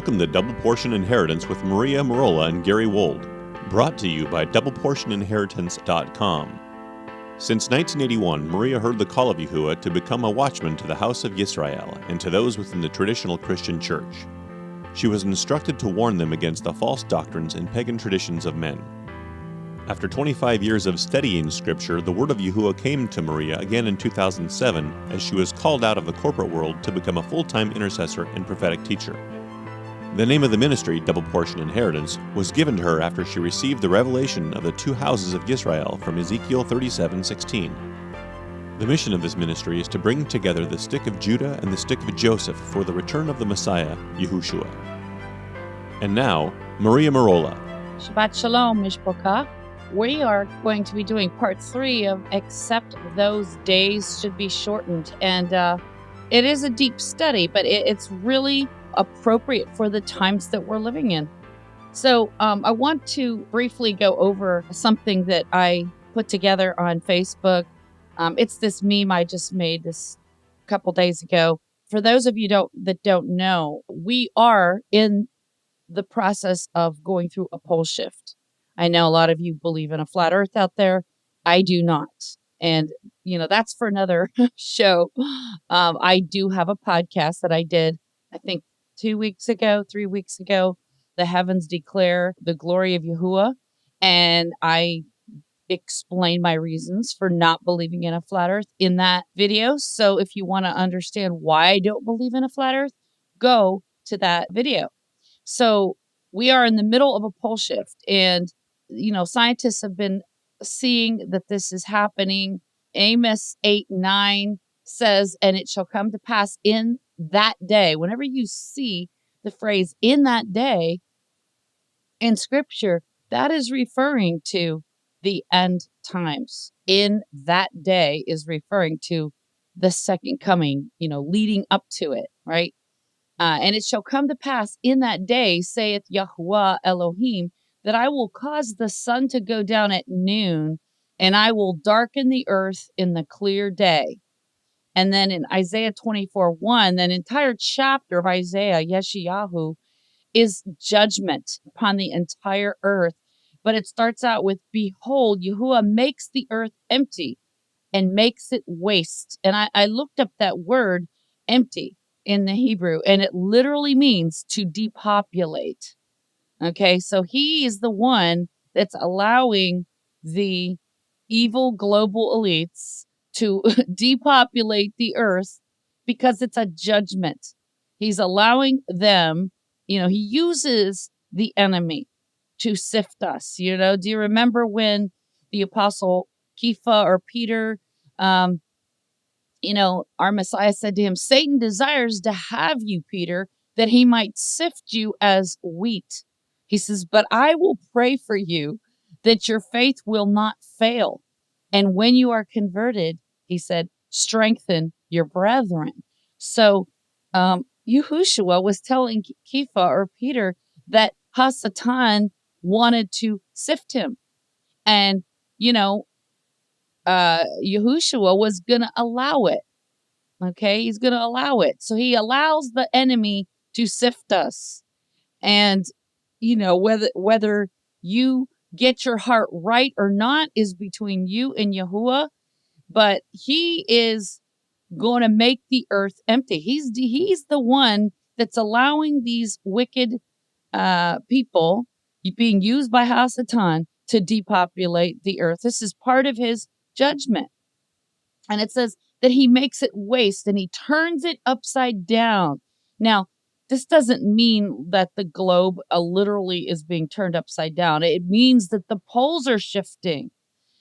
Welcome to Double Portion Inheritance with Maria Merola and Gary Wold, brought to you by DoublePortionInheritance.com. Since 1981, Maria heard the call of Yahuwah to become a watchman to the house of Yisrael and to those within the traditional Christian church. She was instructed to warn them against the false doctrines and pagan traditions of men. After 25 years of studying Scripture, the word of Yahuwah came to Maria again in 2007 as she was called out of the corporate world to become a full-time intercessor and prophetic teacher. The name of the ministry, Double Portion Inheritance, was given to her after she received the revelation of the two houses of Yisrael from Ezekiel 37:16. The mission of this ministry is to bring together the stick of Judah and the stick of Joseph for the return of the Messiah, Yahushua. And now, Maria Merola. Shabbat Shalom, Mishpocha. We are going to be doing part 3 of Except Those Days Should Be Shortened. And it is a deep study, but it's really appropriate for the times that we're living in. So I want to briefly go over something that I put together on Facebook. It's this meme I just made this a couple days ago. For those of you that don't know, we are in the process of going through a pole shift. I know a lot of you believe in a flat earth out there. I do not. And, that's for another show. I do have a podcast that I did, I think, 3 weeks ago, The Heavens Declare the Glory of Yahuwah. And I explain my reasons for not believing in a flat earth in that video. So if you want to understand why I don't believe in a flat earth, go to that video. So we are in the middle of a pole shift. And, scientists have been seeing that this is happening. Amos 8:9 says, and it shall come to pass in that day. Whenever you see the phrase in that day in scripture, that is referring to the end times. In that day is referring to the second coming, leading up to it, right? And it shall come to pass in that day, saith Yahuwah Elohim, that I will cause the sun to go down at noon, and I will darken the earth in the clear day. And then in Isaiah 24:1, that entire chapter of Isaiah, Yeshayahu, is judgment upon the entire earth. But it starts out with, behold, Yahuwah makes the earth empty and makes it waste. And I looked up that word empty in the Hebrew, and it literally means to depopulate. Okay, so he is the one that's allowing the evil global elites to depopulate the earth because it's a judgment. He's allowing them, he uses the enemy to sift us. Do you remember when the apostle Kepha or Peter, our Messiah said to him, Satan desires to have you, Peter, that he might sift you as wheat. He says, but I will pray for you that your faith will not fail. And when you are converted, he said, strengthen your brethren. So Yahushua was telling Kepha or Peter that Hasatan wanted to sift him. And, Yahushua was going to allow it. Okay, he's going to allow it. So he allows the enemy to sift us. And, whether you get your heart right or not is between you and Yahuwah, but he is going to make the earth empty. He's the one that's allowing these wicked people being used by Hasatan to depopulate the earth. This is part of his judgment. And it says that he makes it waste and he turns it upside down. Now, this doesn't mean that the globe literally is being turned upside down. It means that the poles are shifting.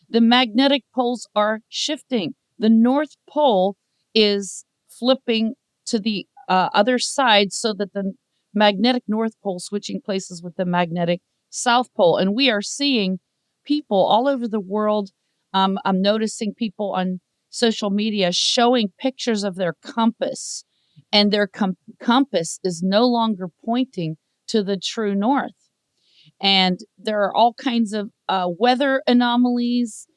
The magnetic poles are shifting. The North Pole is flipping to the other side so that the magnetic North Pole switching places with the magnetic South Pole. And we are seeing people all over the world. I'm noticing people on social media showing pictures of their compass. And their compass is no longer pointing to the true north. And there are all kinds of weather anomalies,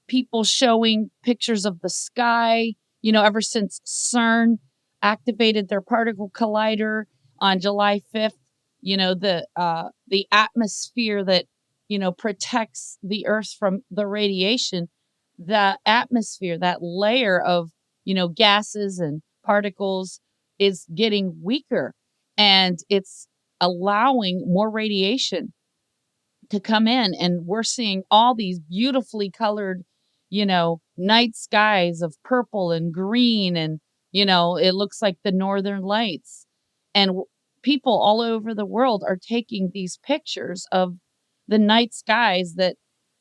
people showing pictures of the sky, ever since CERN activated their particle collider on July 5th, the atmosphere that, protects the earth from the radiation, the atmosphere, that layer of, gases and particles is getting weaker, and it's allowing more radiation to come in, and we're seeing all these beautifully colored, night skies of purple and green, and it looks like the northern lights. And people all over the world are taking these pictures of the night skies that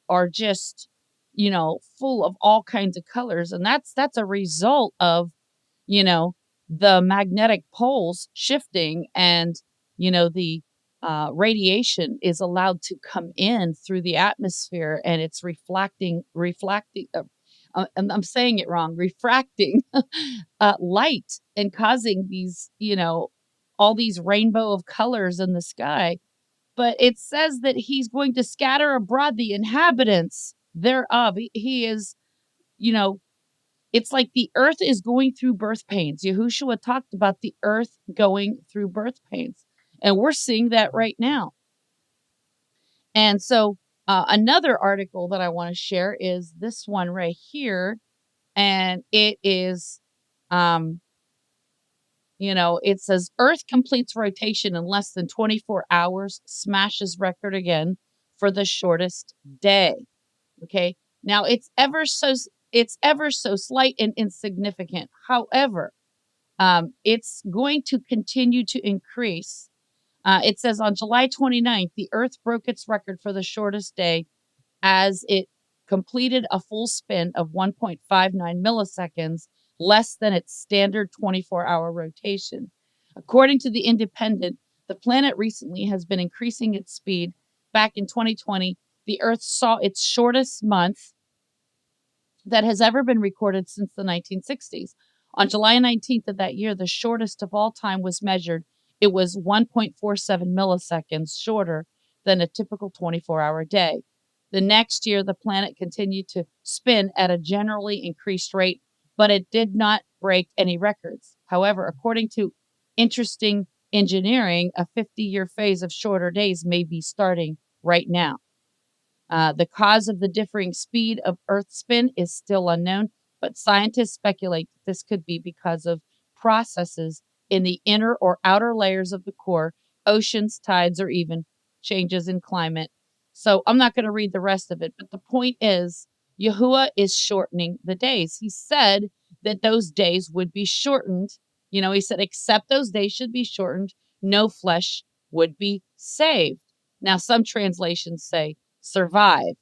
are just, full of all kinds of colors, and that's a result of, you know, the magnetic poles shifting, and, the radiation is allowed to come in through the atmosphere, and it's reflecting, and I'm saying it wrong, refracting light, and causing these, all these rainbow of colors in the sky. But it says that he's going to scatter abroad the inhabitants thereof. He is, you know, it's like the earth is going through birth pains. Yahushua talked about the earth going through birth pains, and we're seeing that right now. And so, another article that I want to share is this one right here, and it is, it says Earth completes rotation in less than 24 hours, smashes record again for the shortest day. Okay. Now it's ever so slight and insignificant. However, it's going to continue to increase. It says on July 29th, the Earth broke its record for the shortest day as it completed a full spin of 1.59 milliseconds, less than its standard 24-hour rotation. According to The Independent, the planet recently has been increasing its speed. Back in 2020, the Earth saw its shortest month that has ever been recorded since the 1960s. On July 19th of that year, the shortest of all time was measured. It was 1.47 milliseconds shorter than a typical 24-hour day. The next year, the planet continued to spin at a generally increased rate, but it did not break any records. However, according to Interesting Engineering, a 50-year phase of shorter days may be starting right now. The cause of the differing speed of Earth's spin is still unknown, but scientists speculate that this could be because of processes in the inner or outer layers of the core, oceans, tides, or even changes in climate. So I'm not going to read the rest of it, but the point is, Yahuwah is shortening the days. He said that those days would be shortened. He said, except those days should be shortened, no flesh would be saved. Now, some translations say survive,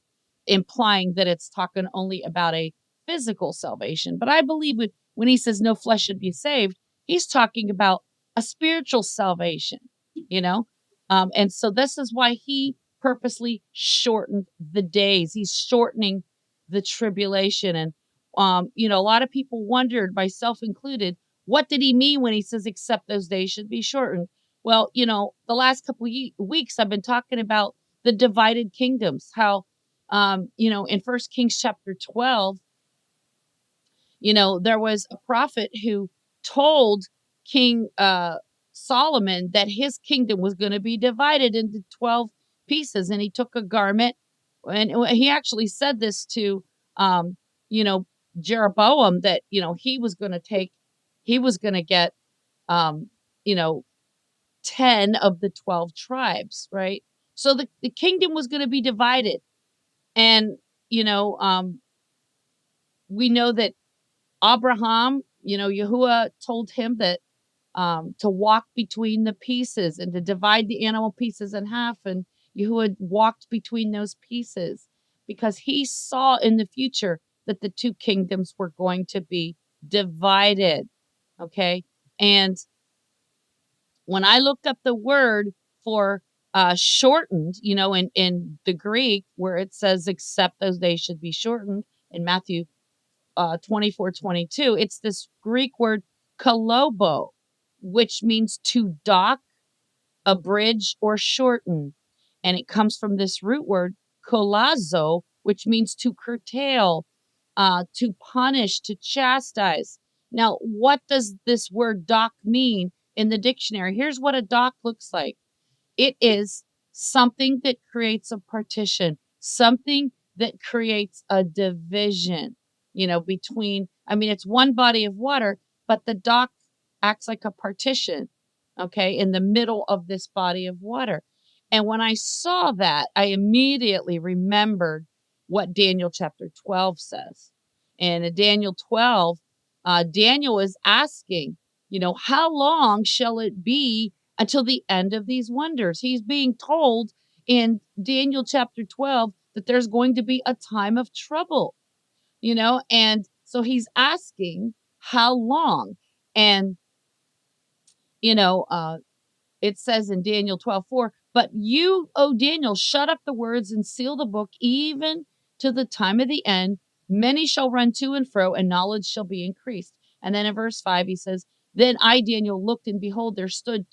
implying that it's talking only about a physical salvation. But I believe when he says no flesh should be saved, he's talking about a spiritual salvation, and so this is why he purposely shortened the days. He's shortening the tribulation. And, a lot of people wondered, myself included, what did he mean when he says, except those days should be shortened? Well, the last couple weeks I've been talking about the divided kingdoms, how, in First Kings chapter 12, there was a prophet who told King Solomon that his kingdom was going to be divided into 12 pieces. And he took a garment, and he actually said this to, Jeroboam, that, he was going to get, 10 of the 12 tribes, right? So the kingdom was going to be divided. And, we know that Abraham, Yahuwah told him that to walk between the pieces and to divide the animal pieces in half. And Yahuwah walked between those pieces because he saw in the future that the two kingdoms were going to be divided. Okay. And when I looked up the word for shortened, in the Greek, where it says, except those days should be shortened in Matthew 24:22, it's this Greek word kolobo, which means to dock, abridge, or shorten. And it comes from this root word kolazo, which means to curtail, to punish, to chastise. Now, what does this word dock mean? in the dictionary, here's what a dock looks like. It is something that creates a partition, something that creates a division, between, it's one body of water, but the dock acts like a partition, okay, in the middle of this body of water. And when I saw that, I immediately remembered what Daniel chapter 12 says. And in Daniel 12, Daniel is asking, how long shall it be until the end of these wonders? He's being told in Daniel chapter 12 that there's going to be a time of trouble, and so he's asking how long. And, it says in Daniel 12:4, but you, O Daniel, shut up the words and seal the book, even to the time of the end. Many shall run to and fro, and knowledge shall be increased. And then in verse 5, he says, then I, Daniel, looked, and behold, there stood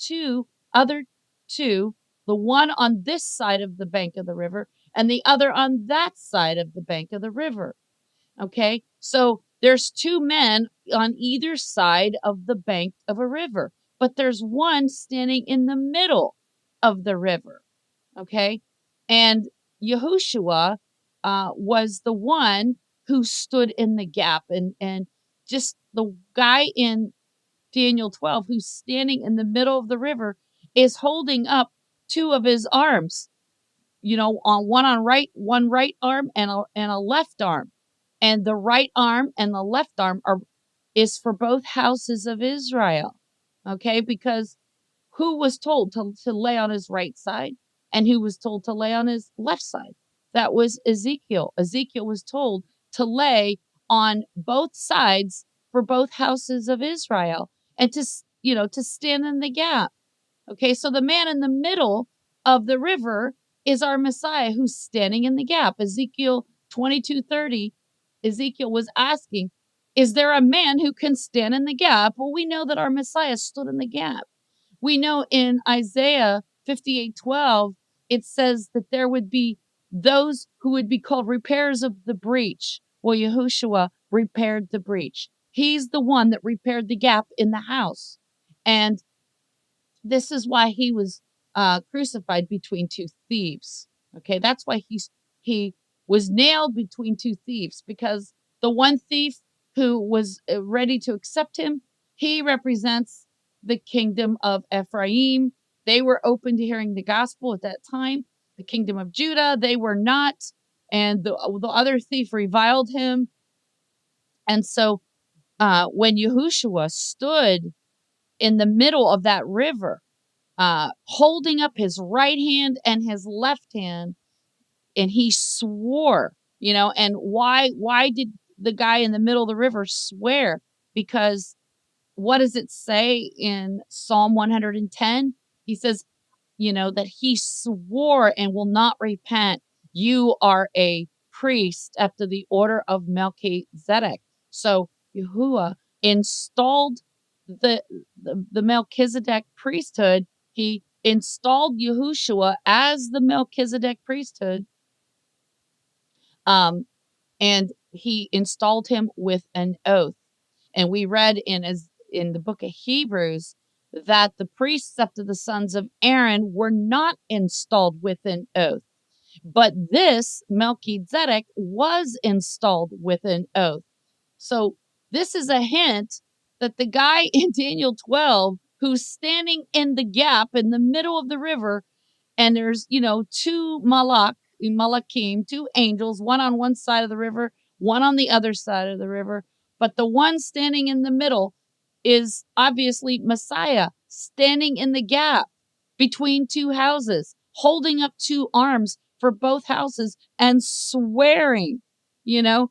other two, the one on this side of the bank of the river, and the other on that side of the bank of the river. Okay, so there's two men on either side of the bank of a river, but there's one standing in the middle of the river. Okay, and Yahushua was the one who stood in the gap, and just the guy in Daniel 12 who's standing in the middle of the river is holding up two of his arms, on one right arm and a left arm. And the right arm and the left arm is for both houses of Israel. Okay, because who was told to lay on his right side and who was told to lay on his left side? That was Ezekiel. Ezekiel was told to lay on both sides for both houses of Israel and to stand in the gap. Okay, so the man in the middle of the river is our Messiah who's standing in the gap. Ezekiel 22:30, Ezekiel was asking, is there a man who can stand in the gap? Well, we know that our Messiah stood in the gap. We know in Isaiah 58:12, it says that there would be those who would be called repairers of the breach. Well, Yahushua repaired the breach. He's the one that repaired the gap in the house. And this is why he was crucified between two thieves. Okay, that's why he was nailed between two thieves, because the one thief who was ready to accept him, he represents the kingdom of Ephraim. They were open to hearing the gospel at that time. The kingdom of Judah, they were not. And the other thief reviled him. And so when Yahushua stood in the middle of that river, holding up his right hand and his left hand, and he swore, and why did the guy in the middle of the river swear? Because what does it say in Psalm 110? He says, that he swore and will not repent. You are a priest after the order of Melchizedek. So Yahuwah installed the Melchizedek priesthood. He installed Yahushua as the Melchizedek priesthood. And he installed him with an oath. And we read in the book of Hebrews that the priests after the sons of Aaron were not installed with an oath. But this Melchizedek was installed with an oath. So this is a hint that the guy in Daniel 12 who's standing in the gap in the middle of the river, and there's, two Malachim, two angels, one on one side of the river, one on the other side of the river. But the one standing in the middle is obviously Messiah, standing in the gap between two houses, holding up two arms for both houses and swearing, and,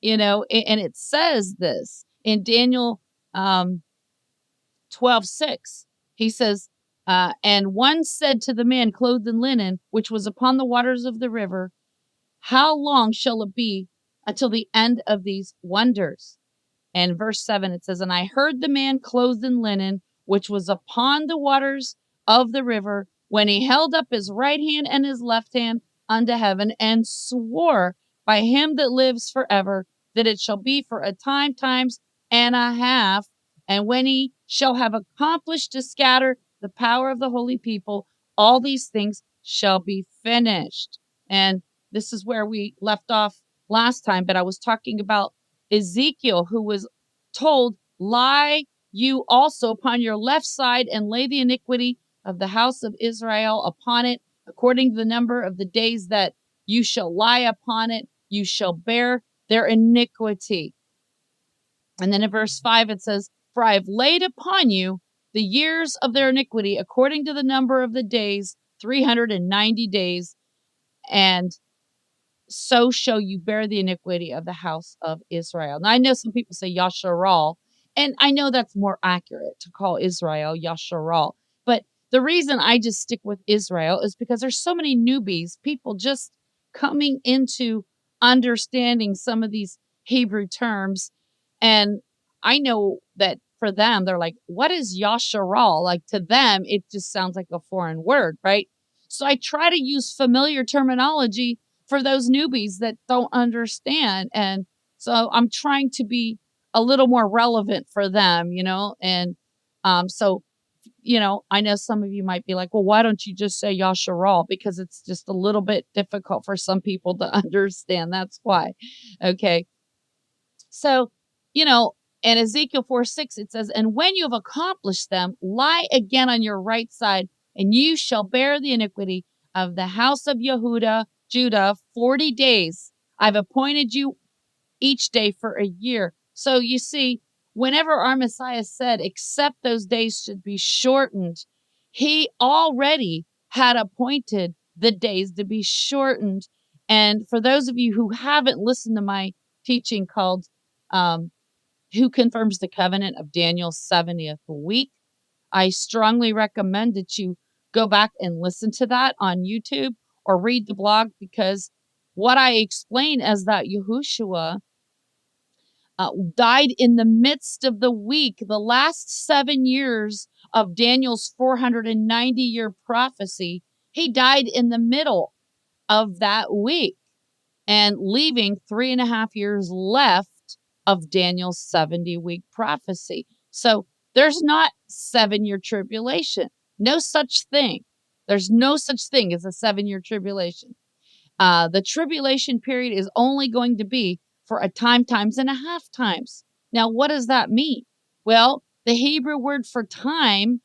and it says this in Daniel 12:6. He says, and one said to the man clothed in linen, which was upon the waters of the river, how long shall it be until the end of these wonders? And verse 7, it says, and I heard the man clothed in linen, which was upon the waters of the river, when he held up his right hand and his left hand unto heaven, and swore by him that lives forever, that it shall be for a time, times and a half. And when he shall have accomplished to scatter the power of the holy people, all these things shall be finished. And this is where we left off last time, but I was talking about Ezekiel, who was told, lie you also upon your left side and lay the iniquity of the house of Israel upon it, according to the number of the days that you shall lie upon it, you shall bear their iniquity. And then in verse 5, it says, for I have laid upon you the years of their iniquity, according to the number of the days, 390 days, and so shall you bear the iniquity of the house of Israel. Now, I know some people say Yasharal, and I know that's more accurate to call Israel Yasharal. But the reason I just stick with Israel is because there's so many newbies, people just coming into understanding some of these Hebrew terms. And I know that for them, they're like, what is Yasharal? Like to them, it just sounds like a foreign word, right? So I try to use familiar terminology for those newbies that don't understand. And so I'm trying to be a little more relevant for them, and so, I know some of you might be like, well, why don't you just say Yasharal? Because it's just a little bit difficult for some people to understand. That's why. Okay. So, in Ezekiel 4:6, it says, and when you have accomplished them, lie again on your right side, and you shall bear the iniquity of the house of Judah 40 days. I've appointed you each day for a year. So you see, whenever our Messiah said, except those days should be shortened, he already had appointed the days to be shortened. And for those of you who haven't listened to my teaching called Who Confirms the Covenant of Daniel's 70th Week, I strongly recommend that you go back and listen to that on YouTube or read the blog, because what I explain is that Yahushua died in the midst of the week, the last 7 years of Daniel's 490-year prophecy. He died in the middle of that week and leaving 3.5 years left of Daniel's 70-week prophecy. So there's not 7-year tribulation. No such thing. There's no such thing as a 7-year tribulation. The tribulation period is only going to be for a times and a half times. Now, what does that mean? Well, the Hebrew word for time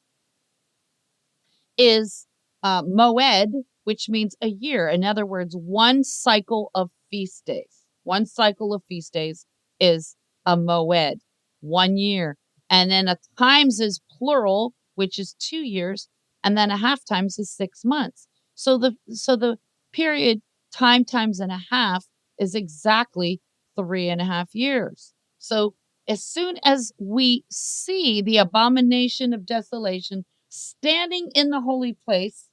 is moed, which means a year. In other words, one cycle of feast days. One cycle of feast days is a moed, 1 year. And then a times is plural, which is 2 years, and then a half times is 6 months. So the period times and a half is exactly 3.5 years. So as soon as we see the abomination of desolation standing in the holy place,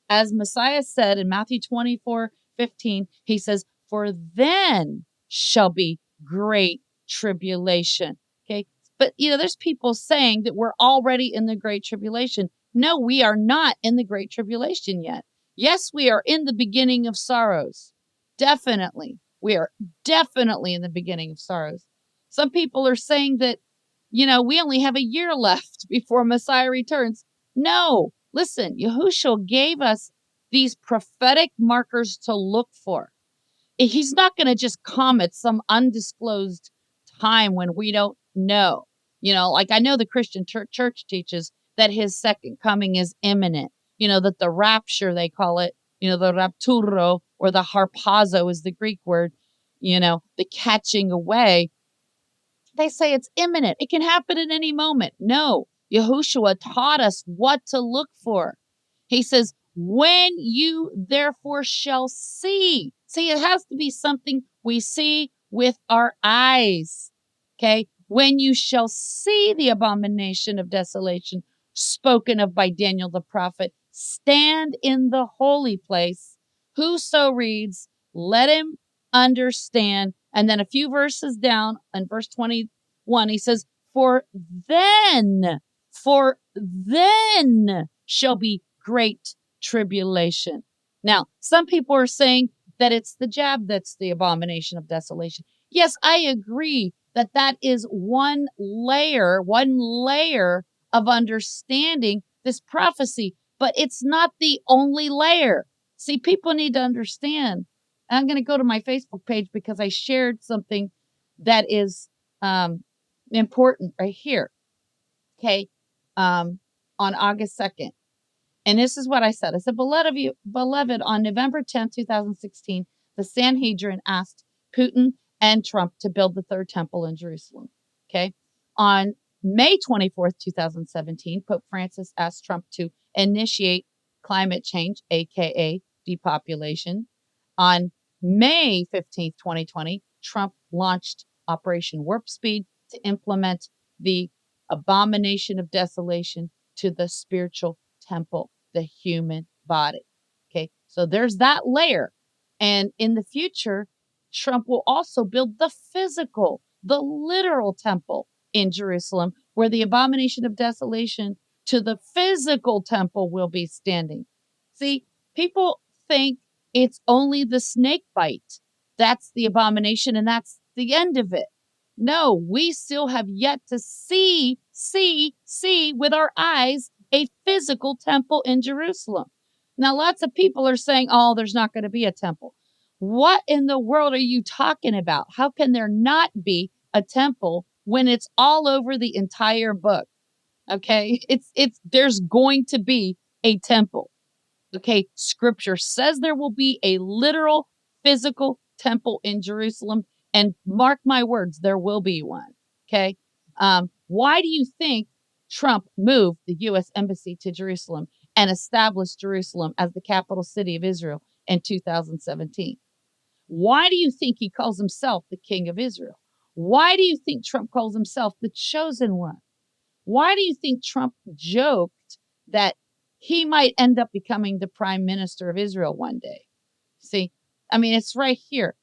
as Messiah said in Matthew 24:15, he says, for then shall be great tribulation. Okay. But, there's people saying that we're already in the great tribulation. No, we are not in the great tribulation yet. Yes, we are in the beginning of sorrows. Definitely. We are definitely in the beginning of sorrows. Some people are saying that, we only have a year left before Messiah returns. No, listen, Yahushua gave us these prophetic markers to look for. He's not going to just come at some undisclosed time when we don't know. Like I know the Christian church teaches that his second coming is imminent. That the rapture, they call it, the rapturo, or the harpazo is the Greek word, the catching away. They say it's imminent. It can happen at any moment. No, Yahushua taught us what to look for. He says, when you therefore shall see. See, it has to be something we see with our eyes. Okay. When you shall see the abomination of desolation spoken of by Daniel the prophet, stand in the holy place. Whoso reads, let him understand. And then a few verses down in verse 21, he says, for then shall be great tribulation. Now, some people are saying that it's the jab that's the abomination of desolation. Yes, I agree that is one layer of understanding this prophecy, but it's not the only layer. See, people need to understand. I'm going to go to my Facebook page because I shared something that is important right here. Okay. On August 2nd. And this is what I said. I said, beloved, on November 10th, 2016, the Sanhedrin asked Putin and Trump to build the third temple in Jerusalem. Okay. On May 24th, 2017, Pope Francis asked Trump to initiate climate change, aka depopulation. On May 15th, 2020, Trump launched Operation Warp Speed to implement the abomination of desolation to the spiritual temple, the human body. Okay, so there's that layer. And in the future, Trump will also build the physical, the literal temple in Jerusalem, where the abomination of desolation to the physical temple will be standing. See, people think it's only the snake bite. That's the abomination, and that's the end of it. No, we still have yet to see with our eyes a physical temple in Jerusalem. Now, lots of people are saying, oh, there's not going to be a temple. What in the world are you talking about? How can there not be a temple when it's all over the entire book? Okay, there's going to be a temple. Okay, scripture says there will be a literal physical temple in Jerusalem, and mark my words, there will be one. Okay, why do you think Trump moved the U.S. Embassy to Jerusalem and established Jerusalem as the capital city of Israel in 2017? Why do you think he calls himself the King of Israel? Why do you think Trump calls himself the chosen one? Why do you think Trump joked that he might end up becoming the prime minister of Israel one day? See, I mean, it's right here.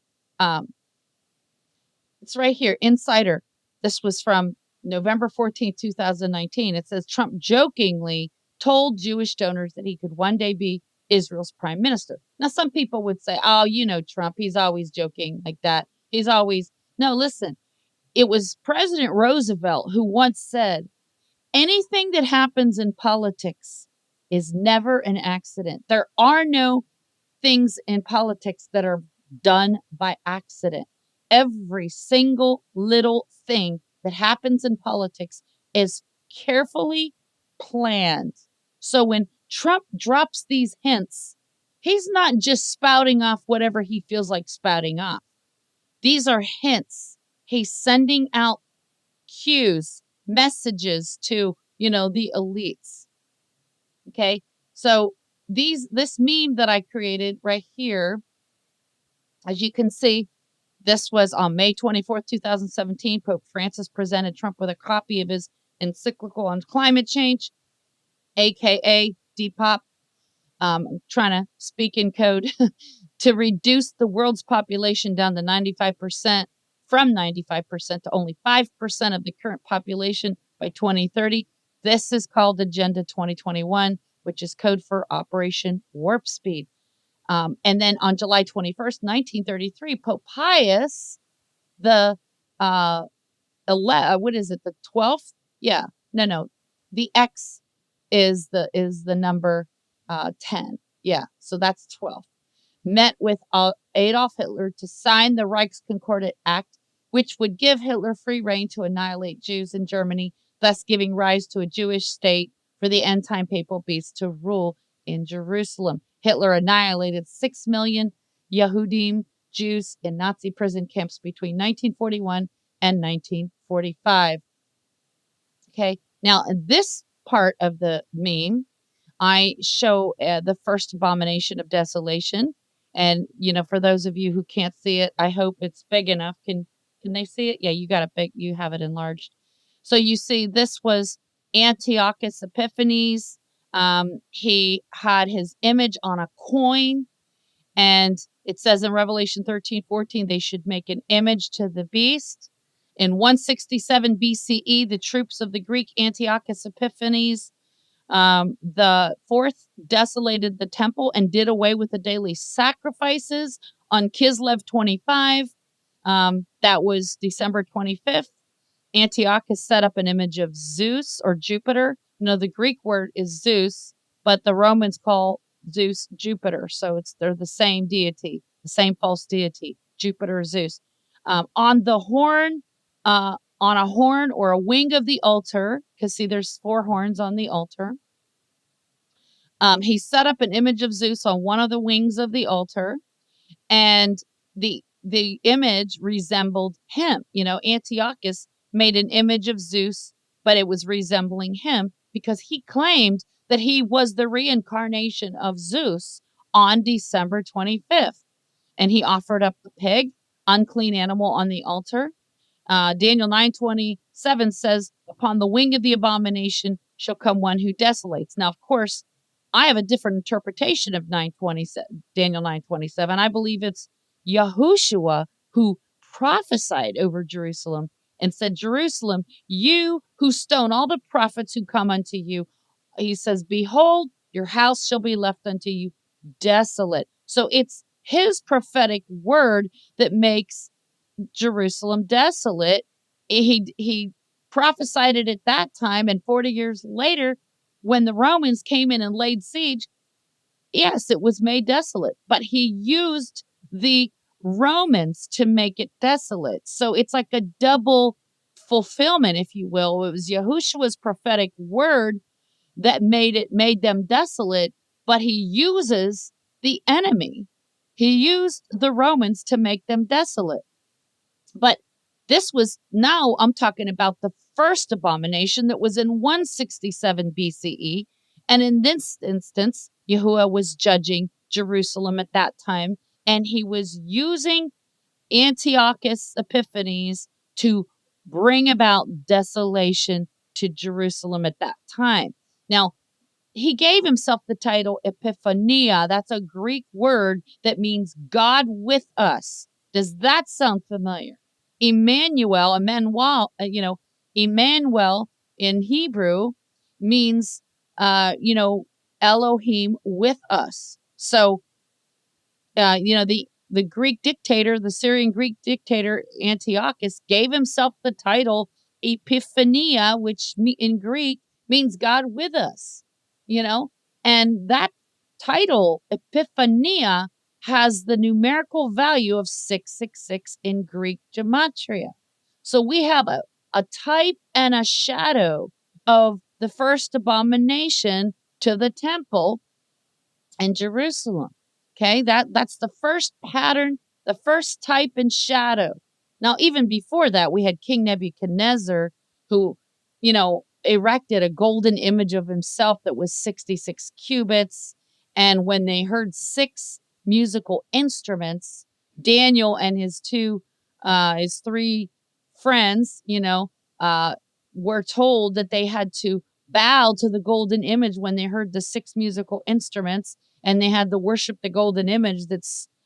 It's right here. Insider. This was from November 14th, 2019. It says Trump jokingly told Jewish donors that he could one day be Israel's prime minister. Now, some people would say, oh, Trump, he's always joking like that. No, listen, it was President Roosevelt who once said, anything that happens in politics is never an accident. There are no things in politics that are done by accident. Every single little thing that happens in politics is carefully planned. So when Trump drops these hints, he's not just spouting off whatever he feels like spouting off. These are hints. He's sending out cues, messages to, the elites. Okay. So this meme that I created right here, as you can see, this was on May 24th, 2017. Pope Francis presented Trump with a copy of his encyclical on climate change, aka Depop. I'm trying to speak in code to reduce the world's population down to 95%, from 95% to only 5% of the current population by 2030. This is called Agenda 2021, which is code for Operation Warp Speed. And then on July 21st, 1933, Pope Pius, the what is it? The 12th? Yeah, no. The X is the number 10. Yeah, so that's 12. Met with Adolf Hitler to sign the Reichskonkordat Act, which would give Hitler free rein to annihilate Jews in Germany, thus giving rise to a Jewish state for the end-time papal beast to rule in Jerusalem. Hitler annihilated 6 million Yehudim, Jews, in Nazi prison camps between 1941 and 1945. Okay, now in this part of the meme, I show the first abomination of desolation. And, for those of you who can't see it, I hope it's big enough. Can they see it? Yeah, you have it enlarged. So you see, this was Antiochus Epiphanes. He had his image on a coin. And it says in Revelation 13:14, they should make an image to the beast. In 167 BCE, the troops of the Greek Antiochus Epiphanes, the fourth, desolated the temple and did away with the daily sacrifices on Kislev 25. That was December 25th. Antiochus set up an image of Zeus or Jupiter. The Greek word is Zeus, but the Romans call Zeus Jupiter. So they're the same deity, the same false deity, Jupiter, Zeus. On the horn, on a horn or a wing of the altar, because see, there's 4 horns on the altar. He set up an image of Zeus on one of the wings of the altar, and the image resembled him. Antiochus made an image of Zeus, but it was resembling him because he claimed that he was the reincarnation of Zeus on December 25th. And he offered up a pig, unclean animal, on the altar. Daniel 9:27 says, upon the wing of the abomination shall come one who desolates. Now, of course, I have a different interpretation of Daniel 9:27. I believe it's Yahushua who prophesied over Jerusalem and said, Jerusalem, you who stone all the prophets who come unto you, he says, behold, your house shall be left unto you desolate. So it's his prophetic word that makes Jerusalem desolate. He prophesied it at that time, and 40 years later, when the Romans came in and laid siege, yes, it was made desolate, but he used the Romans to make it desolate. So it's like a double fulfillment, if you will. It was Yahushua's prophetic word that made them desolate, but he uses the enemy. He used the Romans to make them desolate. But this was, now I'm talking about the first abomination that was in 167 BCE. And in this instance, Yahuwah was judging Jerusalem at that time, and he was using Antiochus Epiphanes to bring about desolation to Jerusalem at that time. Now, he gave himself the title Epiphania. That's a Greek word that means God with us. Does that sound familiar? Emmanuel, Emmanuel in Hebrew means, Elohim with us. So, the Greek dictator, the Syrian Greek dictator Antiochus, gave himself the title Epiphania, which in Greek means God with us, and that title Epiphania has the numerical value of 666 in Greek gematria. So we have a type and a shadow of the first abomination to the temple in Jerusalem. Okay, that's the first pattern, the first type and shadow. Now, even before that, we had King Nebuchadnezzar, who, erected a golden image of himself that was 66 cubits. And when they heard 6 musical instruments, Daniel and his 3 friends, were told that they had to bow to the golden image when they heard the 6 musical instruments, and they had to worship the golden image that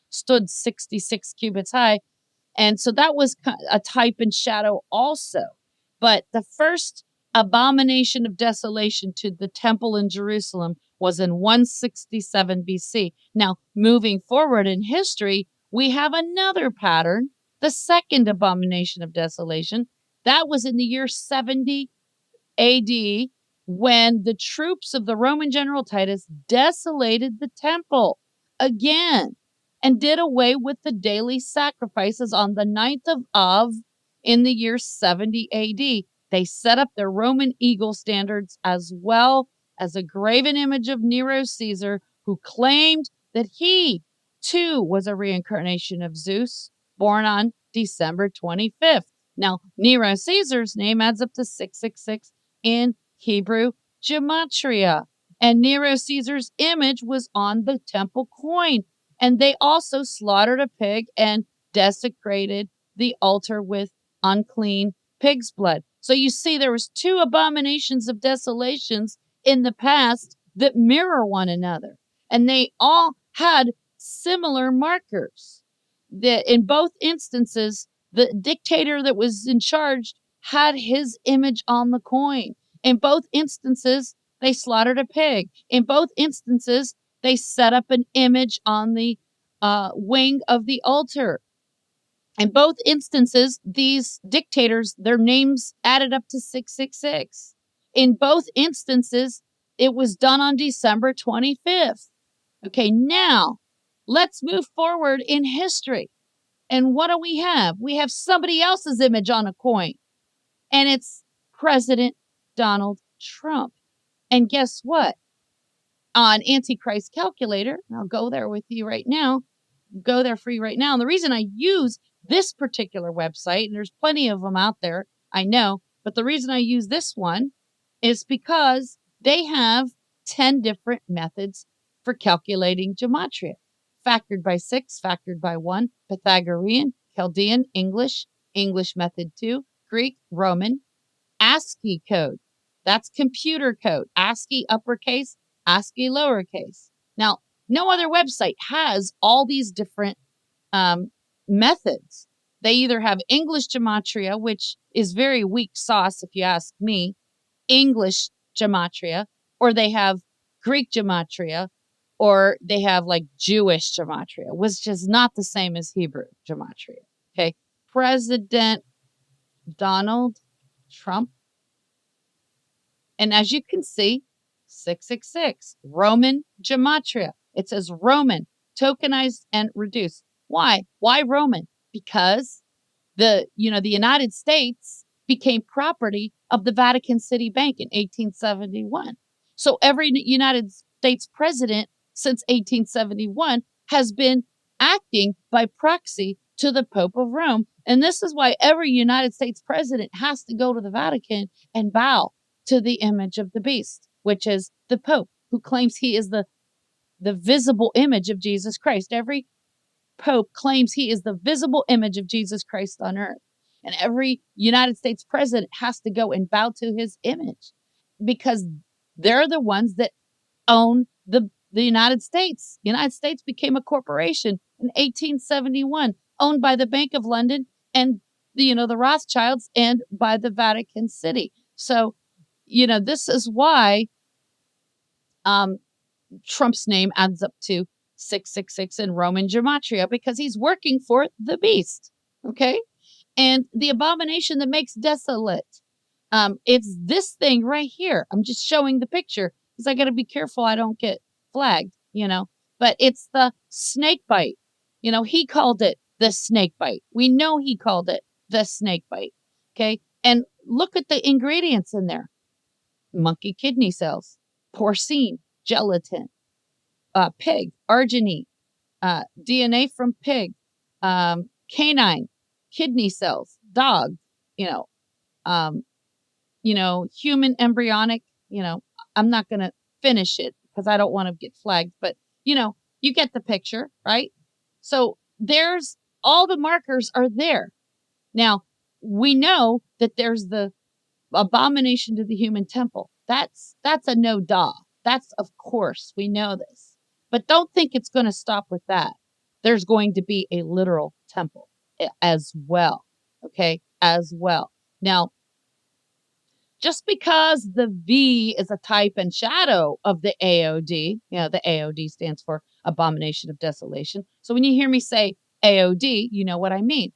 stood 66 cubits high. And so that was a type and shadow also. But the first abomination of desolation to the temple in Jerusalem was in 167 BC. Now, moving forward in history, we have another pattern, the second abomination of desolation. That was in the year 70 AD, when the troops of the Roman general Titus desolated the temple again and did away with the daily sacrifices on the 9th of Av in the year 70 AD. They set up their Roman eagle standards as well as a graven image of Nero Caesar, who claimed that he too was a reincarnation of Zeus, born on December 25th. Now, Nero Caesar's name adds up to 666 in Hebrew gematria. And Nero Caesar's image was on the temple coin. And they also slaughtered a pig and desecrated the altar with unclean pig's blood. So you see, there was 2 abominations of desolations in the past that mirror one another. And they all had similar markers. In both instances, the dictator that was in charge had his image on the coin. In both instances, they slaughtered a pig. In both instances, they set up an image on the wing of the altar. In both instances, these dictators, their names added up to 666. In both instances, it was done on December 25th. Okay, now let's move forward in history. And what do we have? We have somebody else's image on a coin, and it's President Donald Trump. And guess what? On Antichrist Calculator, I'll go there with you right now, go there for you right now. And the reason I use this particular website, and there's plenty of them out there, I know, but the reason I use this one is because they have 10 different methods for calculating gematria. Factored by 6, factored by 1, Pythagorean, Chaldean, English method 2, Greek, Roman, ASCII code. That's computer code. ASCII uppercase, ASCII lowercase. Now, no other website has all these different methods. They either have English gematria, which is very weak sauce, if you ask me, English gematria, or they have Greek gematria, or they have like Jewish gematria, which is not the same as Hebrew gematria. Okay. President Donald Trump. And as you can see, 666, Roman gematria. It says Roman, tokenized and reduced. Why? Why Roman? Because the United States became property of the Vatican City Bank in 1871. So every United States president since 1871 has been acting by proxy to the Pope of Rome. And this is why every United States president has to go to the Vatican and bow to the image of the beast, which is the Pope, who claims he is the visible image of Jesus Christ. Every Pope claims he is the visible image of Jesus Christ on earth. And every United States president has to go and bow to his image because they're the ones that own the United States. The United States became a corporation in 1871, owned by the Bank of London and the Rothschilds and by the Vatican City. So, this is why Trump's name adds up to 666 in Roman gematria, because he's working for the beast. Okay. And the abomination that makes desolate. It's this thing right here. I'm just showing the picture because I got to be careful I don't get flagged, but it's the snake bite. He called it the snake bite. We know he called it the snake bite. Okay. And look at the ingredients in there. Monkey kidney cells, porcine, gelatin, pig, arginine, DNA from pig, canine, kidney cells, dog, human embryonic, I'm not going to finish it because I don't want to get flagged, but you get the picture, right? So there's all the markers are there. Now we know that there's the abomination to the human temple. That's a no-duh. That's, of course, we know this. But don't think it's going to stop with that. There's going to be a literal temple as well. Okay, as well. Now, just because the V is a type and shadow of the AOD, the AOD stands for Abomination of Desolation. So when you hear me say AOD, you know what I mean.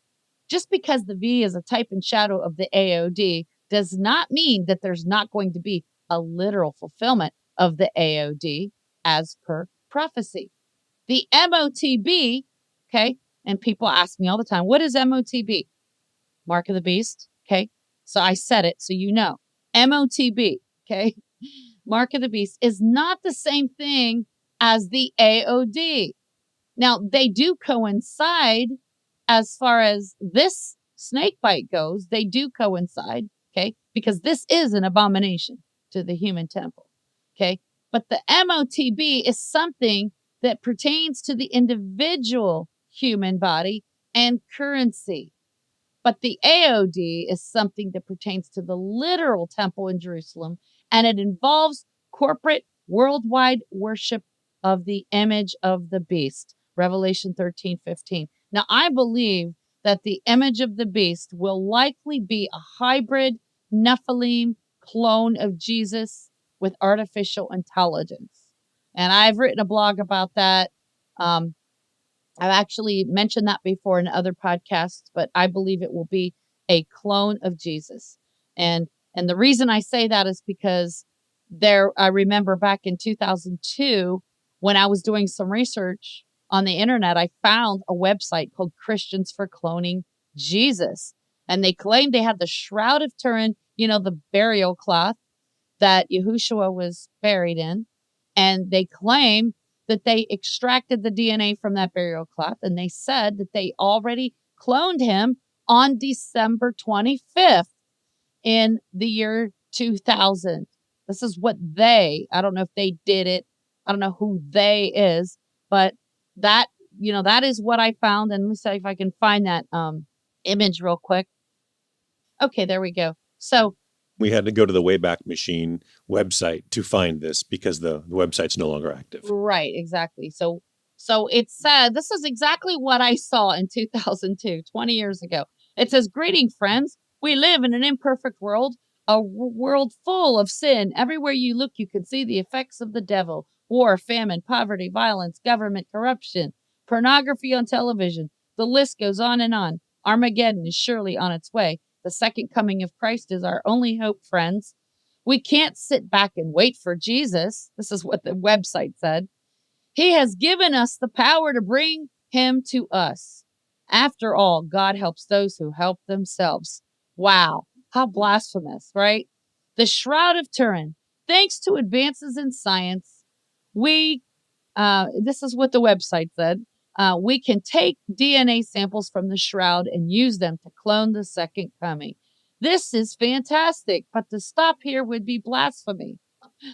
Just because the V is a type and shadow of the AOD does not mean that there's not going to be a literal fulfillment of the AOD as per prophecy. The MOTB, okay, and people ask me all the time, what is MOTB? Mark of the Beast, okay? So I said it so you know. MOTB, okay? Mark of the Beast is not the same thing as the AOD. Now, they do coincide as far as this snake bite goes. They do coincide, okay? Because this is an abomination to the human temple, okay? But the MOTB is something that pertains to the individual human body and currency. But the AOD is something that pertains to the literal temple in Jerusalem, and it involves corporate worldwide worship of the image of the beast. Revelation 13:15. Now, I believe that the image of the beast will likely be a hybrid Nephilim clone of Jesus with artificial intelligence. And I've written a blog about that. I've actually mentioned that before in other podcasts, but I believe it will be a clone of Jesus. And the reason I say that is because I remember back in 2002 when I was doing some research on the internet, I found a website called Christians for Cloning Jesus. And they claimed they had the Shroud of Turin, the burial cloth that Yahushua was buried in. And they claim that they extracted the DNA from that burial cloth. And they said that they already cloned him on December 25th in the year 2000. This is what I don't know if they did it. I don't know who they is, but that, that is what I found. And let me see if I can find that image real quick. Okay, there we go. So we had to go to the Wayback Machine website to find this because the website's no longer active. Right, exactly. So it said, this is exactly what I saw in 2002, 20 years ago. It says, "Greeting, friends. We live in an imperfect world, a world full of sin. Everywhere you look, you can see the effects of the devil: war, famine, poverty, violence, government corruption, pornography on television. The list goes on and on. Armageddon is surely on its way. The second coming of Christ is our only hope, friends. We can't sit back and wait for Jesus." This is what the website said. "He has given us the power to bring him to us. After all, God helps those who help themselves." Wow, how blasphemous, right? The Shroud of Turin. Thanks to advances in science, this is what the website said, we can take DNA samples from the shroud and use them to clone the second coming. This is fantastic, but to stop here would be blasphemy.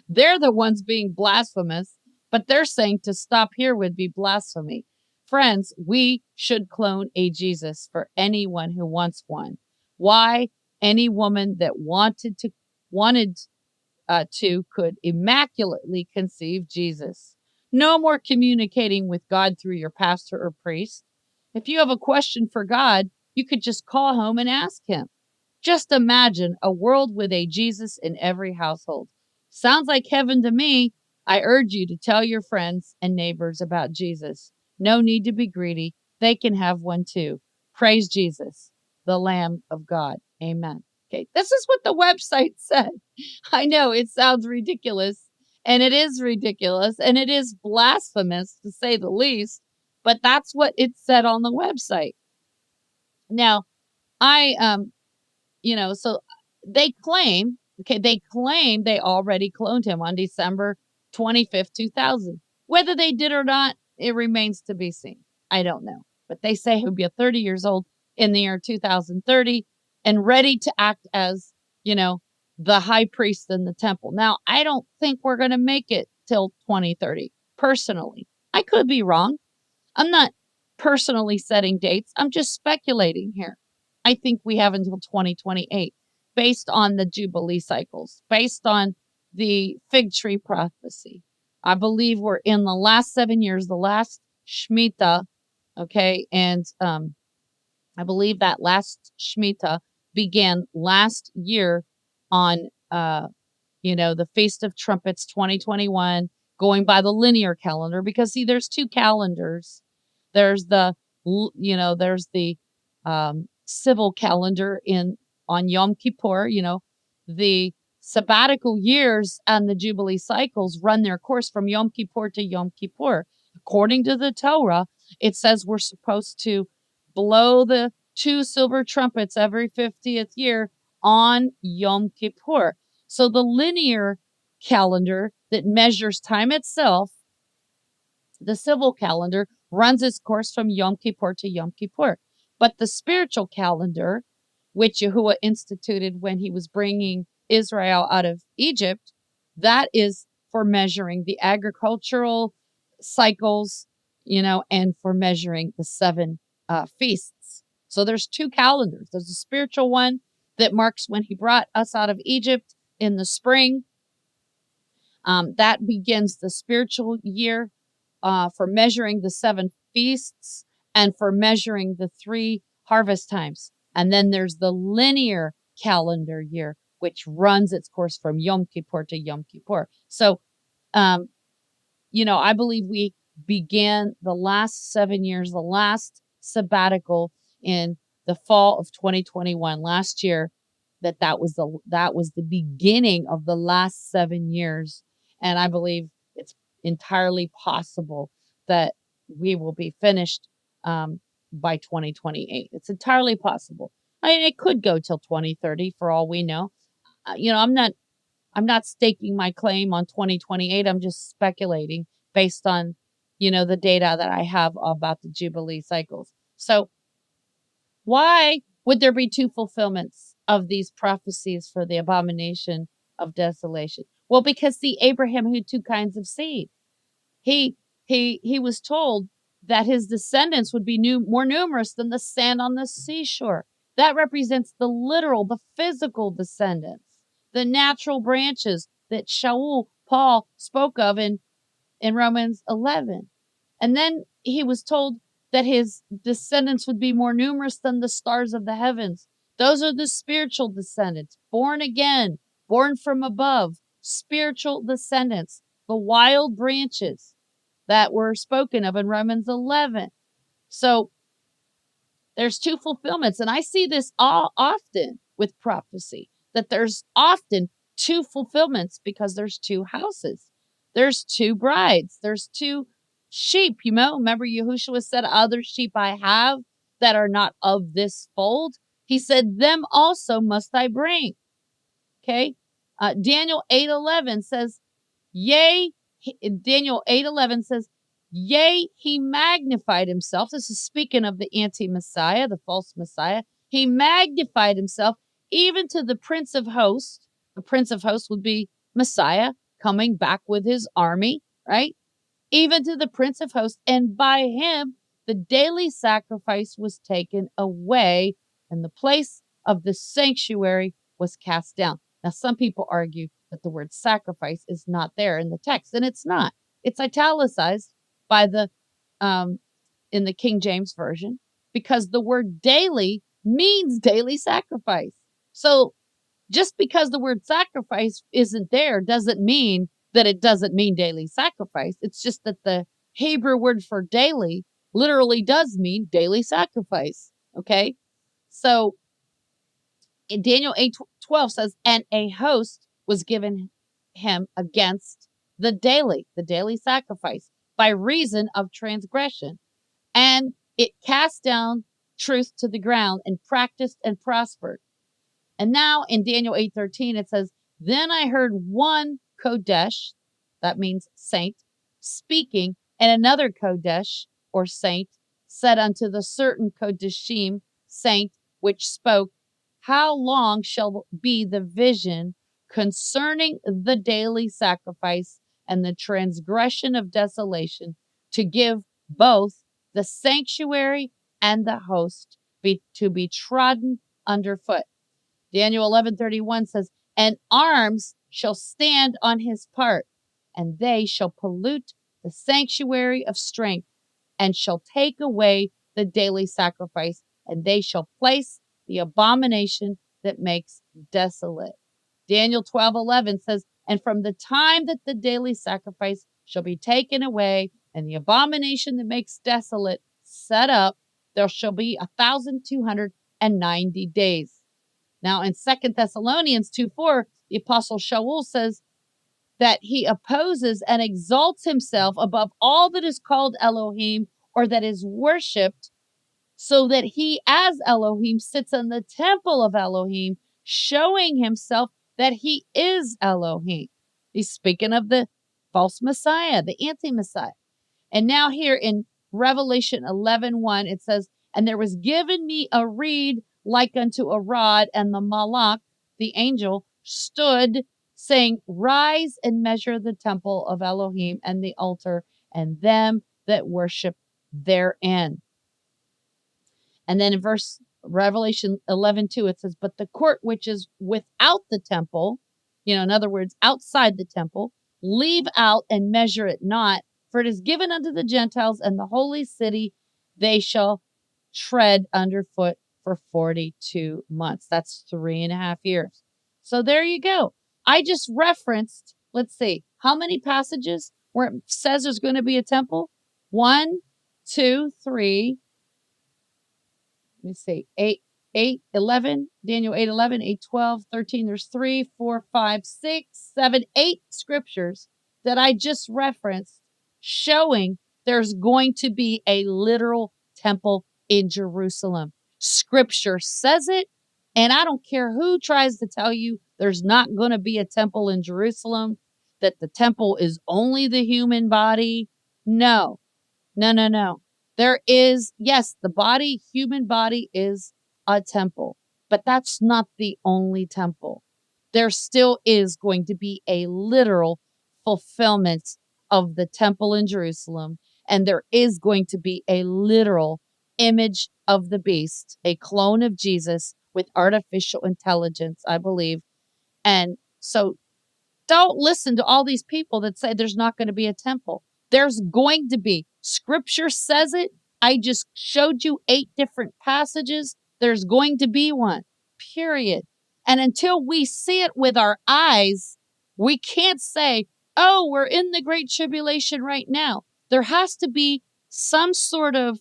They're the ones being blasphemous, but they're saying to stop here would be blasphemy. Friends, we should clone a Jesus for anyone who wants one. Why? Any woman that wanted to could immaculately conceive Jesus. No more communicating with God through your pastor or priest. If you have a question for God, you could just call home and ask him. Just imagine a world with a Jesus in every household. Sounds like heaven to me. I urge you to tell your friends and neighbors about Jesus. No need to be greedy. They can have one too. Praise Jesus, the Lamb of God. Amen. Okay, this is what the website said. I know it sounds ridiculous, and it is ridiculous, and it is blasphemous to say the least, but that's what it said on the website. Now, so they claim they already cloned him on December 25th, 2000. Whether they did or not, it remains to be seen. I don't know, but they say he'll be 30 years old in the year 2030 and ready to act as, the high priest in the temple. Now, I don't think we're going to make it till 2030, personally. I could be wrong. I'm not personally setting dates. I'm just speculating here. I think we have until 2028 based on the Jubilee cycles, based on the fig tree prophecy. I believe we're in the last 7 years, the last Shemitah. Okay. And I believe that last Shemitah began last year on, the Feast of Trumpets 2021, going by the linear calendar, because see, there's two calendars. There's there's the civil calendar on Yom Kippur. The sabbatical years and the Jubilee cycles run their course from Yom Kippur to Yom Kippur. According to the Torah, it says we're supposed to blow the two silver trumpets every 50th year on Yom Kippur. So the linear calendar that measures time itself, the civil calendar, runs its course from Yom Kippur to Yom Kippur. But the spiritual calendar, which Yahuwah instituted when he was bringing Israel out of Egypt, that is for measuring the agricultural cycles, and for measuring the seven feasts. So there's two calendars. There's a spiritual one that marks when he brought us out of Egypt in the spring. That begins the spiritual year for measuring the seven feasts and for measuring the 3 harvest times. And then there's the linear calendar year, which runs its course from Yom Kippur to Yom Kippur. So, I believe we began the last 7 years, the last sabbatical in the fall of 2021, last year, that was the beginning of the last 7 years. And I believe it's entirely possible that we will be finished by 2028. It's entirely possible. I mean, it could go till 2030 for all we know. I'm not staking my claim on 2028. I'm just speculating based on, the data that I have about the Jubilee cycles. So why would there be two fulfillments of these prophecies for the abomination of desolation? Well, because see, Abraham had two kinds of seed. He was told that his descendants would be more numerous than the sand on the seashore. That represents the literal, the physical descendants, the natural branches that Paul spoke of in Romans 11. And then he was told that his descendants would be more numerous than the stars of the heavens. Those are the spiritual descendants, born again, born from above, spiritual descendants, the wild branches that were spoken of in Romans 11. So there's two fulfillments. And I see this all often with prophecy, that there's often two fulfillments because there's two houses. There's two brides. There's two sheep. Remember Yahushua said, other sheep I have that are not of this fold. He said, them also must I bring. Okay. Daniel 8:11 says, yea, Daniel 8:11 says, yea, he magnified himself. This is speaking of the anti-Messiah, the false Messiah. He magnified himself even to the Prince of Hosts. The Prince of Hosts would be Messiah coming back with his army, right? Even to the Prince of Hosts. And by him, the daily sacrifice was taken away and the place of the sanctuary was cast down. Now, some people argue that the word sacrifice is not there in the text, and it's not. It's italicized by in the King James Version because the word daily means daily sacrifice. So just because the word sacrifice isn't there doesn't mean that it doesn't mean daily sacrifice. It's just that the Hebrew word for daily literally does mean daily sacrifice. Okay. So in Daniel 8:12 says, and a host was given him against the daily sacrifice by reason of transgression. And it cast down truth to the ground and practiced and prospered. And now in Daniel 8:13, it says, then I heard one Kodesh, that means saint, speaking, and another Kodesh, or saint, said unto the certain Kodeshim, saint, which spoke, how long shall be the vision concerning the daily sacrifice and the transgression of desolation, to give both the sanctuary and the host to be trodden underfoot? Daniel 11:31 says, and arms shall stand on his part, and they shall pollute the sanctuary of strength, and shall take away the daily sacrifice, and they shall place the abomination that makes desolate. Daniel 12:11 says, and from the time that the daily sacrifice shall be taken away, and the abomination that makes desolate set up, there shall be 1,290 days. Now in 2 Thessalonians 2:4, the Apostle Shaul says that he opposes and exalts himself above all that is called Elohim or that is worshipped, so that he as Elohim sits in the temple of Elohim, showing himself that he is Elohim. He's speaking of the false Messiah, the anti-Messiah. And now here in Revelation 11:1, it says, and there was given me a reed like unto a rod, and the Malach, the angel, stood, saying, rise and measure the temple of Elohim and the altar and them that worship therein. And then in Revelation 11:2, it says, but the court which is without the temple, in other words, outside the temple, leave out and measure it not, for it is given unto the Gentiles, and the holy city they shall tread underfoot for 42 months. That's 3.5 years. So there you go. I just referenced, let's see, how many passages where it says there's going to be a temple? 1, 2, 3. Let me see. 8, 11. Daniel 8, 11, 8, 12, 13. There's 3, 4, 5, 6, 7, 8 scriptures that I just referenced showing there's going to be a literal temple in Jerusalem. Scripture says it, and I don't care who tries to tell you there's not going to be a temple in Jerusalem, that the temple is only the human body. No, no, no, no. There is, yes, the body, human body is a temple, but that's not the only temple. There still is going to be a literal fulfillment of the temple in Jerusalem, and there is going to be a literal image of the beast, a clone of Jesus with artificial intelligence, I believe. And so don't listen to all these people that say there's not going to be a temple. There's going to be. Scripture says it. I just showed you 8 different passages. There's going to be one, period. And until we see it with our eyes, we can't say, oh, we're in the great tribulation right now. There has to be some sort of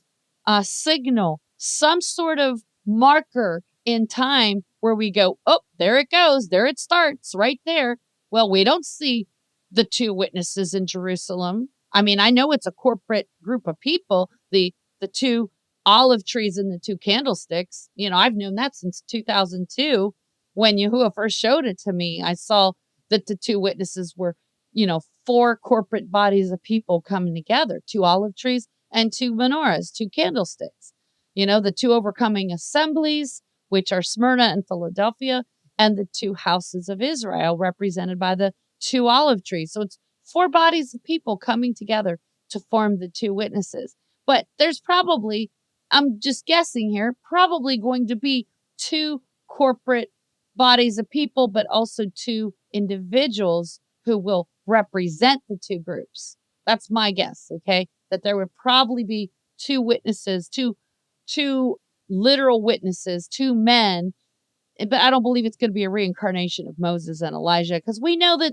signal, some sort of marker in time where we go, oh, there it goes. There it starts right there. Well, we don't see the 2 witnesses in Jerusalem. I mean, I know it's a corporate group of people, the 2 olive trees and the 2 candlesticks. You know, I've known that since 2002 when Yahuwah first showed it to me. I saw that the 2 witnesses were, 4 corporate bodies of people coming together, 2 olive trees and 2 menorahs, 2 candlesticks. The 2 overcoming assemblies, which are Smyrna and Philadelphia, and the 2 houses of Israel represented by the 2 olive trees. So it's 4 bodies of people coming together to form the 2 witnesses. But there's probably, I'm just guessing here, probably going to be 2 corporate bodies of people, but also 2 individuals who will represent the 2 groups. That's my guess, okay? That there would probably be 2 witnesses, two literal witnesses, 2 men. But I don't believe it's going to be a reincarnation of Moses and Elijah, because we know that,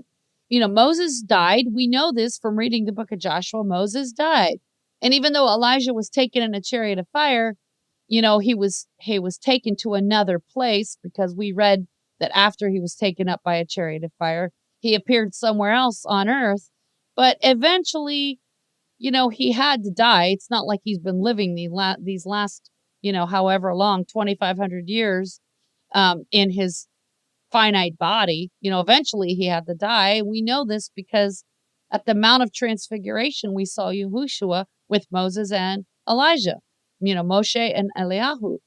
Moses died. We know this from reading the book of Joshua. Moses died. And even though Elijah was taken in a chariot of fire, he was taken to another place, because we read that after he was taken up by a chariot of fire, he appeared somewhere else on earth. But eventually, he had to die. It's not like he's been living these last, however long, 2,500 years. In his finite body, eventually he had to die. We know this because at the Mount of Transfiguration, we saw Yahushua with Moses and Elijah, Moshe and Eliyahu.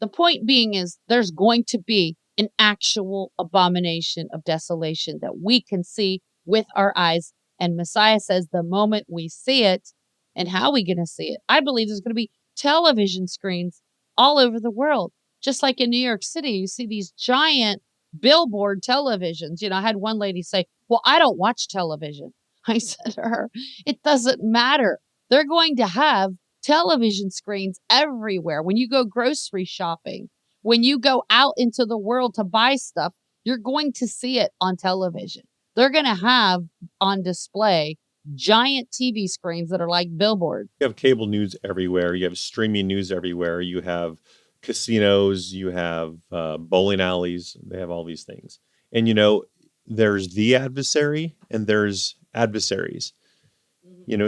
The point being is there's going to be an actual abomination of desolation that we can see with our eyes. And Messiah says the moment we see it, and how are we going to see it? I believe there's going to be television screens all over the world. Just like in New York City, you see these giant billboard televisions. I had one lady say, well, I don't watch television. I said to her, it doesn't matter. They're going to have television screens everywhere. When you go grocery shopping, when you go out into the world to buy stuff, you're going to see it on television. They're going to have on display giant TV screens that are like billboards. You have cable news everywhere. You have streaming news everywhere. You have casinos, you have bowling alleys, they have all these things. And, there's the adversary and there's adversaries.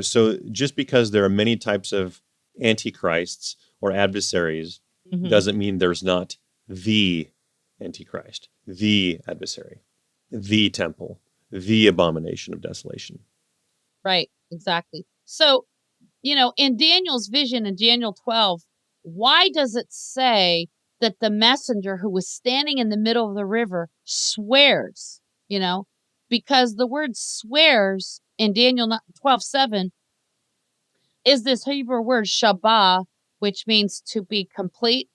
So just because there are many types of antichrists or adversaries doesn't mean there's not the antichrist, the adversary, the temple, the abomination of desolation. Right, exactly. So, in Daniel's vision in Daniel 12, why does it say that the messenger who was standing in the middle of the river swears? Because the word swears in Daniel 12:7 is this Hebrew word shabah, which means to be complete,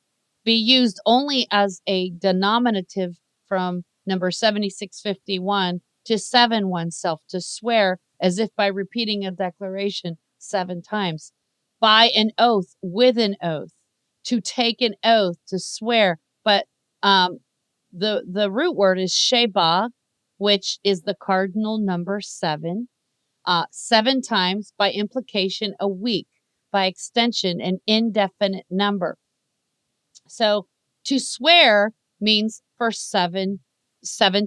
be used only as a denominative from number 7651 to 7 oneself, to swear as if by repeating a declaration 7 times, by an oath, with an oath, to take an oath, to swear. But the root word is sheba, which is the cardinal number 7. 7 times, by implication, a week, by extension, an indefinite number. So to swear means for seven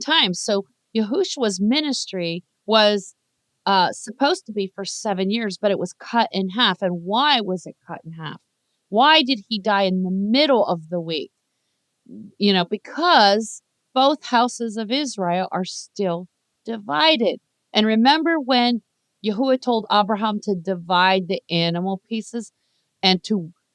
times. So Yahushua's ministry was supposed to be for 7 years, but it was cut in half. And why was it cut in half? Why did he die in the middle of the week? Because both houses of Israel are still divided. And remember when Yahuwah told Abraham to divide the animal pieces and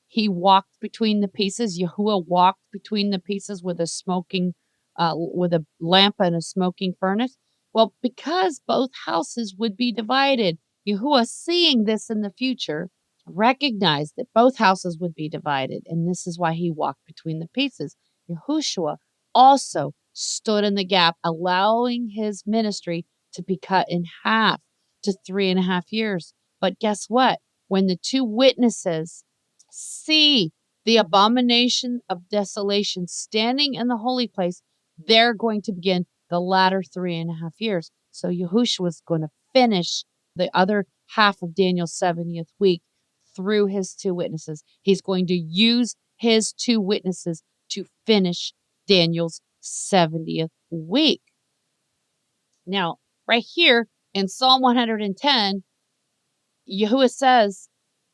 he walked between the pieces. Yahuwah walked between the pieces with with a lamp and a smoking furnace. Well, because both houses would be divided, Yahuwah, seeing this in the future, recognized that both houses would be divided. And this is why he walked between the pieces. Yahushua also stood in the gap, allowing his ministry to be cut in half to 3.5 years. But guess what? When the two witnesses see the abomination of desolation standing in the holy place, they're going to begin the latter 3.5 years. So Yahushua was going to finish the other half of Daniel's 70th week through his two witnesses. He's going to use his two witnesses to finish Daniel's 70th week. Now, right here in Psalm 110, Yahuwah says,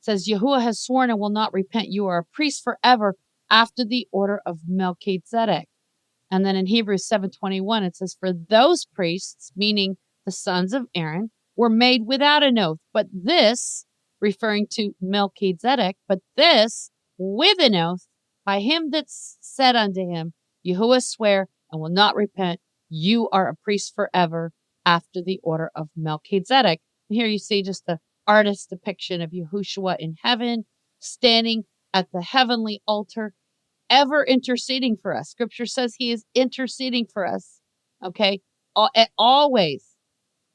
Yahuwah has sworn and will not repent. You are a priest forever after the order of Melchizedek. And then in Hebrews 7:21, it says, for those priests, meaning the sons of Aaron, were made without an oath. But this, referring to Melchizedek, but this with an oath by him that said unto him, Yahuwah swear and will not repent. You are a priest forever after the order of Melchizedek. And here you see just the artist's depiction of Yahushua in heaven, standing at the heavenly altar, ever interceding for us. Scripture says he is interceding for us. Okay. Always.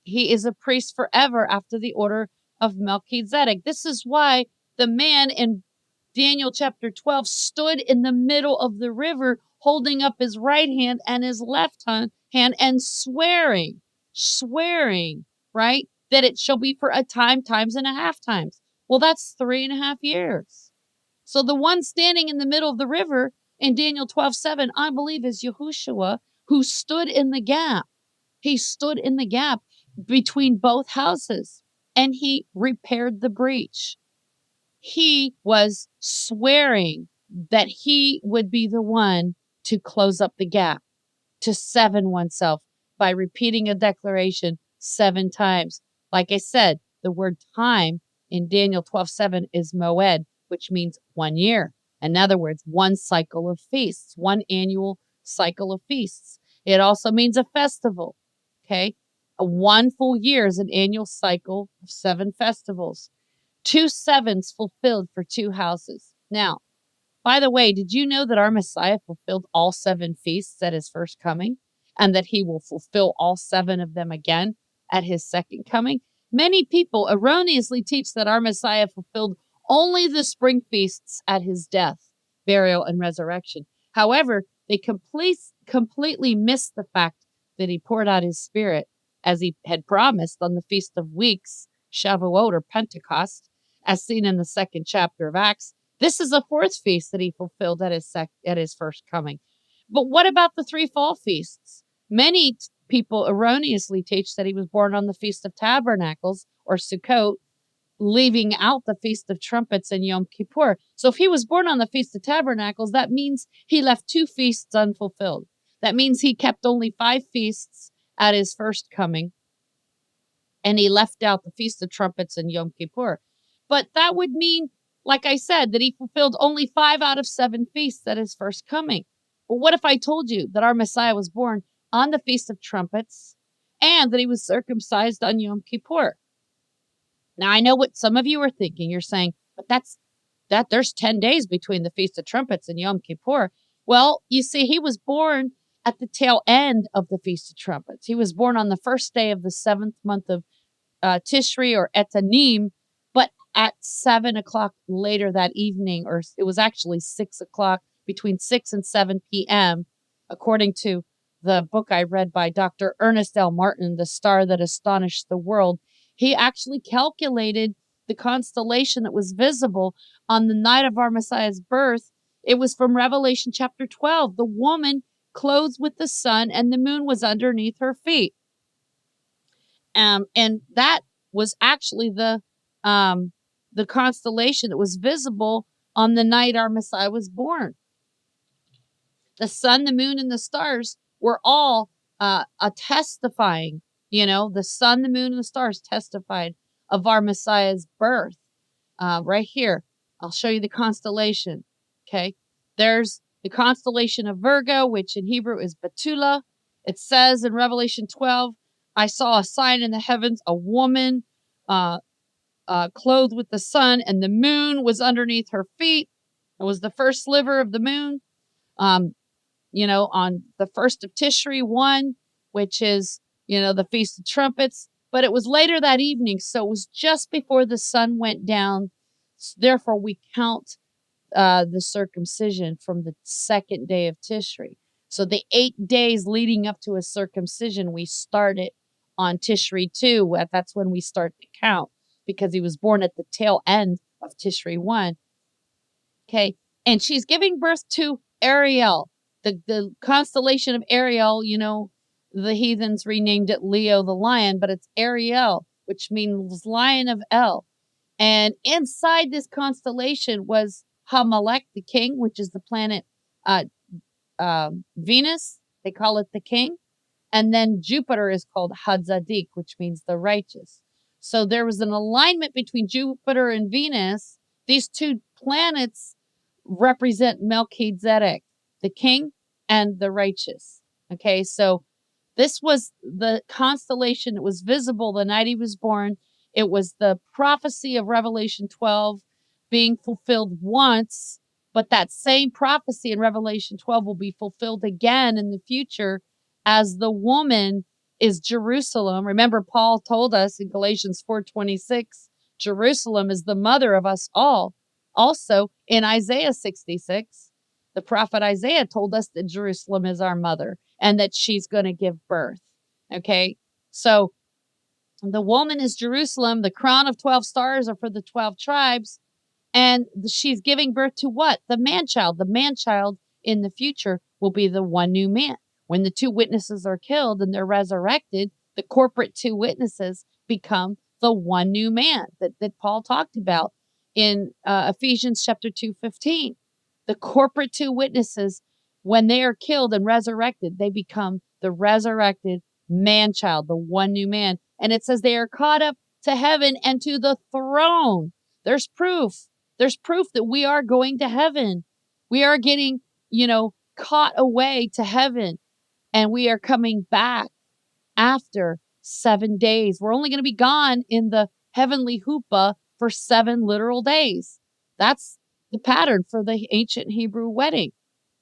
He is a priest forever after the order of Melchizedek. This is why the man in Daniel chapter 12 stood in the middle of the river, holding up his right hand and his left hand and swearing, right? That it shall be for a time, times and a half times. Well, that's 3.5 years. So the one standing in the middle of the river in Daniel 12:7, I believe, is Yahushua, who stood in the gap. He stood in the gap between both houses and he repaired the breach. He was swearing that he would be the one to close up the gap, to seven oneself by repeating a declaration 7 times. Like I said, the word time in Daniel 12:7 is moed, which means 1 year. In other words, one cycle of feasts, one annual cycle of feasts. It also means a festival. Okay. 1 full year is an annual cycle of 7 festivals. 2 sevens fulfilled for 2 houses. Now, by the way, did you know that our Messiah fulfilled all 7 feasts at his first coming and that he will fulfill all 7 of them again at his second coming? Many people erroneously teach that our Messiah fulfilled only the spring feasts at his death, burial, and resurrection. However, they completely miss the fact that he poured out his spirit as he had promised on the Feast of Weeks, Shavuot or Pentecost, as seen in the 2nd chapter of Acts. This is the 4th feast that he fulfilled at his first coming. But what about the 3 fall feasts? Many people erroneously teach that he was born on the Feast of Tabernacles or Sukkot, leaving out the Feast of Trumpets and Yom Kippur. So if he was born on the Feast of Tabernacles, that means he left 2 feasts unfulfilled. That means he kept only 5 feasts at his first coming, and he left out the Feast of Trumpets and Yom Kippur. But that would mean, like I said, that he fulfilled only 5 out of 7 feasts at his first coming. Well, what if I told you that our Messiah was born on the Feast of Trumpets and that he was circumcised on Yom Kippur? Now, I know what some of you are thinking. You're saying, but there's 10 days between the Feast of Trumpets and Yom Kippur. Well, you see, he was born at the tail end of the Feast of Trumpets. He was born on the first day of the 7th month of Tishri or Etanim, but at 7 o'clock later that evening, or it was actually 6 o'clock, between 6 and 7 p.m., according to the book I read by Dr. Ernest L. Martin, The Star That Astonished the World. He actually calculated the constellation that was visible on the night of our Messiah's birth. It was from Revelation chapter 12. The woman clothed with the sun, and the moon was underneath her feet. And that was actually the constellation that was visible on the night our Messiah was born. The sun, the moon, and the stars were all testifying. The sun, the moon, and the stars testified of our Messiah's birth. Right here, I'll show you the constellation. Okay, there's the constellation of Virgo, which in Hebrew is Betula. It says in Revelation 12, I saw a sign in the heavens, a woman clothed with the sun, and the moon was underneath her feet. It was the first sliver of the moon. On the 1st of Tishri 1, which is, the Feast of Trumpets. But it was later that evening, so it was just before the sun went down. Therefore, we count the circumcision from the 2nd day of Tishri. So the 8 days leading up to a circumcision, we started on Tishri 2. That's when we start the count, because he was born at the tail end of Tishri 1. Okay, and she's giving birth to Ariel. The constellation of Ariel, the heathens renamed it Leo the lion, but it's Ariel, which means Lion of El. And inside this constellation was Hamalek, the king, which is the planet Venus. They call it the king. And then Jupiter is called Hadzadik, which means the righteous. So there was an alignment between Jupiter and Venus. These two planets represent Melchizedek, the king and the righteous. Okay, so this was the constellation that was visible the night he was born. It was the prophecy of Revelation 12 being fulfilled once, but that same prophecy in Revelation 12 will be fulfilled again in the future as the woman is Jerusalem. Remember, Paul told us in Galatians 4:26, Jerusalem is the mother of us all. Also, in Isaiah 66, the prophet Isaiah told us that Jerusalem is our mother and that she's going to give birth. Okay, so the woman is Jerusalem. The crown of 12 stars are for the 12 tribes. And she's giving birth to what? The man-child. The man-child in the future will be the one new man. When the two witnesses are killed and they're resurrected, the corporate two witnesses become the one new man that Paul talked about in Ephesians chapter 2:15. The corporate two witnesses, when they are killed and resurrected, they become the resurrected man-child, the one new man. And it says they are caught up to heaven and to the throne. There's proof. There's proof that we are going to heaven. We are getting, caught away to heaven. And we are coming back after 7 days. We're only going to be gone in the heavenly chuppah for 7 literal days. That's the pattern for the ancient Hebrew wedding.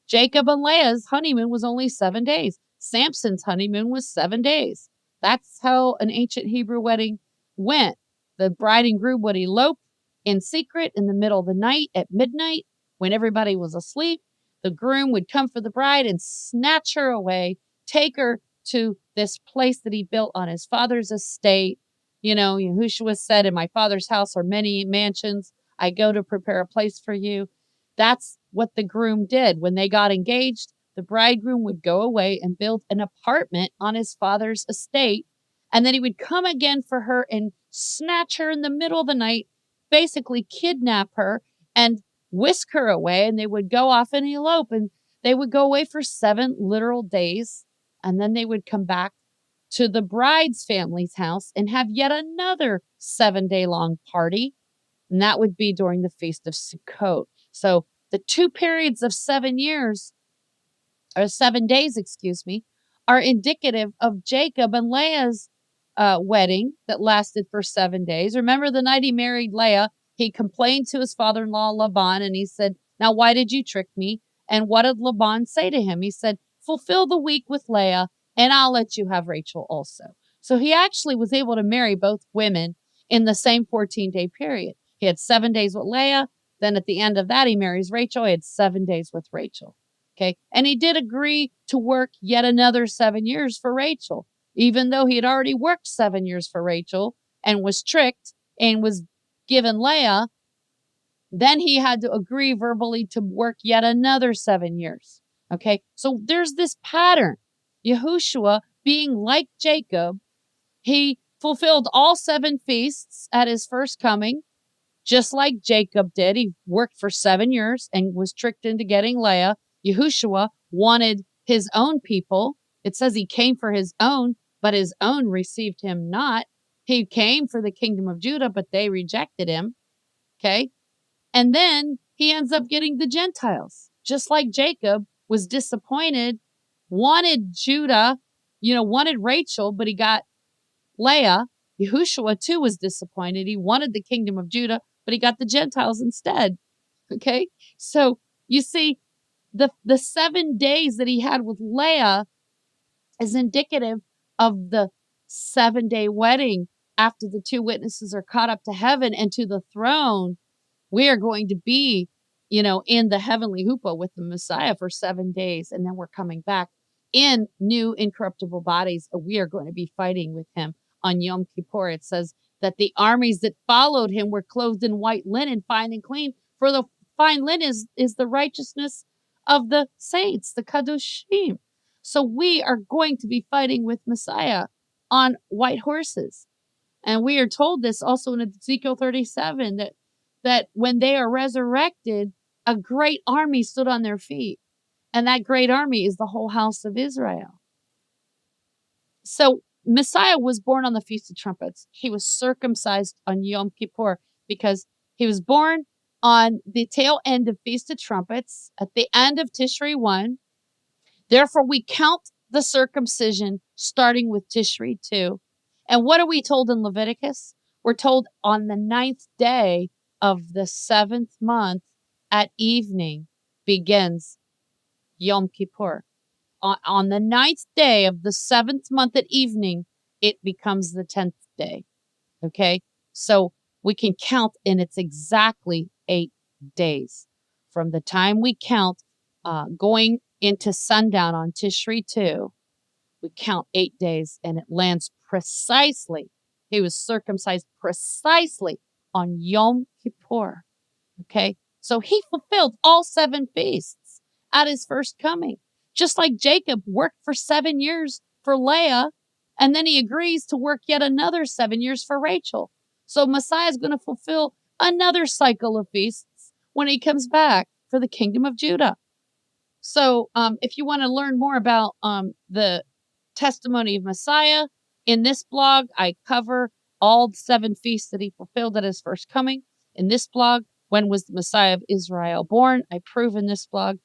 Jacob and Leah's honeymoon was only 7 days. Samson's honeymoon was 7 days. That's how an ancient Hebrew wedding went. The bride and groom would elope in secret in the middle of the night at midnight when everybody was asleep. The groom would come for the bride and snatch her away, take her to this place that he built on his father's estate. Yahushua said, in my father's house are many mansions. I go to prepare a place for you. That's what the groom did. When they got engaged, the bridegroom would go away and build an apartment on his father's estate. And then he would come again for her and snatch her in the middle of the night, basically kidnap her and whisk her away. And they would go off and elope. And they would go away for 7 literal days. And then they would come back to the bride's family's house and have yet another 7-day-long party. And that would be during the Feast of Sukkot. So the 2 periods of 7 years, or 7 days, are indicative of Jacob and Leah's wedding that lasted for 7 days. Remember the night he married Leah, he complained to his father-in-law Laban, and he said, now why did you trick me? And what did Laban say to him? He said, fulfill the week with Leah, and I'll let you have Rachel also. So he actually was able to marry both women in the same 14-day period. He had 7 days with Leah. Then at the end of that, he marries Rachel. He had 7 days with Rachel. Okay. And he did agree to work yet another 7 years for Rachel. Even though he had already worked 7 years for Rachel, and was tricked and was given Leah, then he had to agree verbally to work yet another 7 years. Okay, so there's this pattern. Yahushua, being like Jacob, he fulfilled all 7 feasts at his first coming, just like Jacob did. He worked for 7 years and was tricked into getting Leah. Yahushua wanted his own people. It says he came for his own, but his own received him not. He came for the kingdom of Judah, but they rejected him. Okay. And then he ends up getting the Gentiles, just like Jacob was disappointed, wanted Judah, wanted Rachel, but he got Leah. Yahushua too was disappointed. He wanted the kingdom of Judah, but he got the Gentiles instead. Okay. So you see, the 7 days that he had with Leah is indicative of the 7-day wedding after the 2 witnesses are caught up to heaven and to the throne. We are going to be, in the heavenly huppah with the Messiah for 7 days. And then we're coming back in new incorruptible bodies. We are going to be fighting with him on Yom Kippur. It says that the armies that followed him were clothed in white linen, fine and clean. For the fine linen is the righteousness of the saints, the Kadoshim. So we are going to be fighting with Messiah on white horses. And we are told this also in Ezekiel 37, that when they are resurrected, a great army stood on their feet. And that great army is the whole house of Israel. So Messiah was born on the Feast of Trumpets. He was circumcised on Yom Kippur because he was born on the tail end of Feast of Trumpets at the end of Tishri 1. Therefore, we count the circumcision starting with Tishri 2. And what are we told in Leviticus? We're told on the 9th day of the 7th month at evening begins Yom Kippur. On the 9th day of the 7th month at evening, it becomes the 10th day. Okay? So we can count, and it's exactly 8 days. From the time we count going into sundown on Tishri 2, we count 8 days, and it lands precisely. He was circumcised precisely on Yom Kippur. Okay? So he fulfilled all 7 feasts at his first coming. Just like Jacob worked for 7 years for Leah, and then he agrees to work yet another 7 years for Rachel. So Messiah is going to fulfill another cycle of feasts when he comes back for the kingdom of Judah. So if you want to learn more about the testimony of Messiah, in this blog, I cover all 7 feasts that he fulfilled at his first coming. In this blog, when was the Messiah of Israel born? I prove in this blog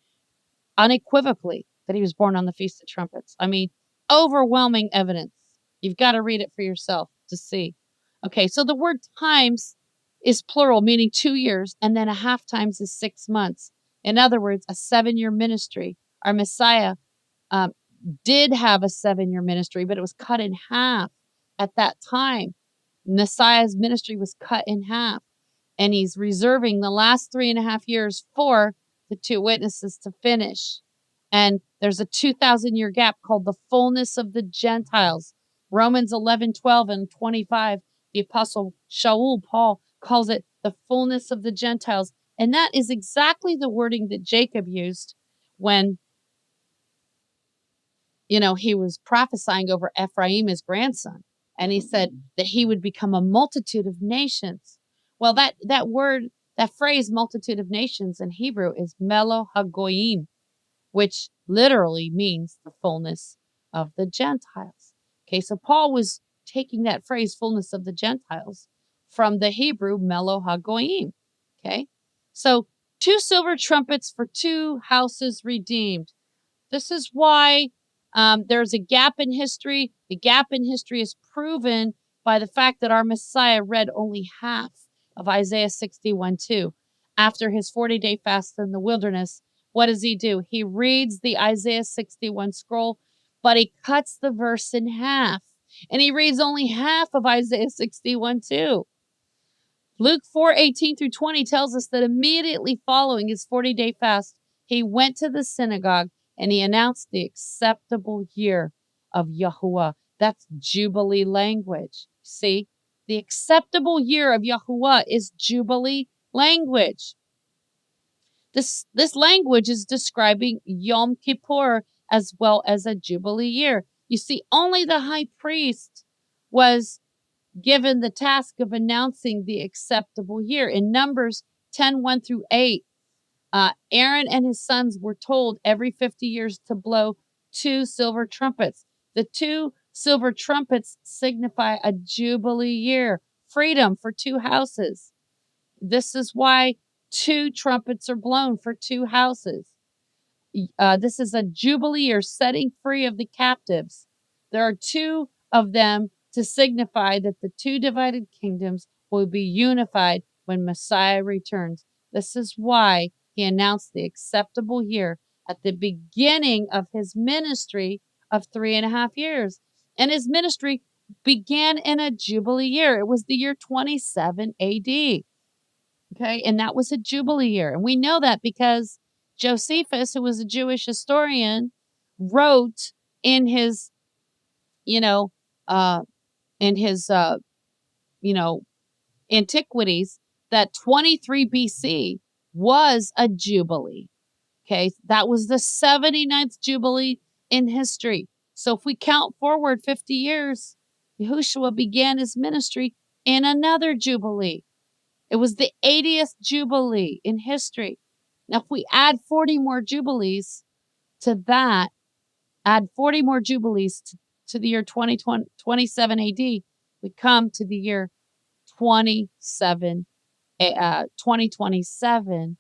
unequivocally that he was born on the Feast of Trumpets. I mean, overwhelming evidence. You've got to read it for yourself to see. Okay, so the word times is plural, meaning 2 years, and then a half times is 6 months. In other words, a 7-year ministry. Our Messiah did have a 7-year ministry, but it was cut in half at that time. Messiah's ministry was cut in half, and he's reserving the last 3.5 years for the 2 witnesses to finish. And there's a 2,000-year gap called the fullness of the Gentiles. Romans 11:12 and 25, the apostle Shaul, Paul, calls it the fullness of the Gentiles. And that is exactly the wording that Jacob used when, he was prophesying over Ephraim, his grandson. And he said that he would become a multitude of nations. Well, that phrase, multitude of nations in Hebrew is Melo HaGoyim, which literally means the fullness of the Gentiles. Okay, so Paul was taking that phrase, fullness of the Gentiles, from the Hebrew Melo HaGoyim. Okay, so 2 silver trumpets for 2 houses redeemed. This is why there's a gap in history. The gap in history is proven by the fact that our Messiah read only half of Isaiah 61:2. After his 40-day fast in the wilderness, what does he do? He reads the Isaiah 61 scroll, but he cuts the verse in half. And he reads only half of Isaiah 61:2. Luke 4:18 through 20 tells us that immediately following his 40-day fast, he went to the synagogue and he announced the acceptable year of Yahuwah. That's Jubilee language. See, The acceptable year of Yahuwah is Jubilee language. This language is describing Yom Kippur as well as a Jubilee year. You see, only the high priest was given the task of announcing the acceptable year. In Numbers 10:1 through 8, Aaron and his sons were told every 50 years to blow 2 silver trumpets. The 2 silver trumpets signify a Jubilee year, freedom for 2 houses. This is why 2 trumpets are blown for 2 houses. This is a Jubilee year, setting free of the captives. There are 2 of them to signify that the 2 divided kingdoms will be unified when Messiah returns. This is why he announced the acceptable year at the beginning of his ministry of 3.5 years. And his ministry began in a Jubilee year. It was the year 27 AD. Okay, and that was a Jubilee year. And we know that because Josephus, who was a Jewish historian, wrote in his, you know, in his, antiquities that 23 BC was a Jubilee. Okay, that was the 79th Jubilee in history. So if we count forward 50 years, Yahushua began his ministry in another Jubilee. It was the 80th Jubilee in history. Now, if we add 40 more Jubilees to that, add 40 more Jubilees to the year 27 AD, we come to the year 2027.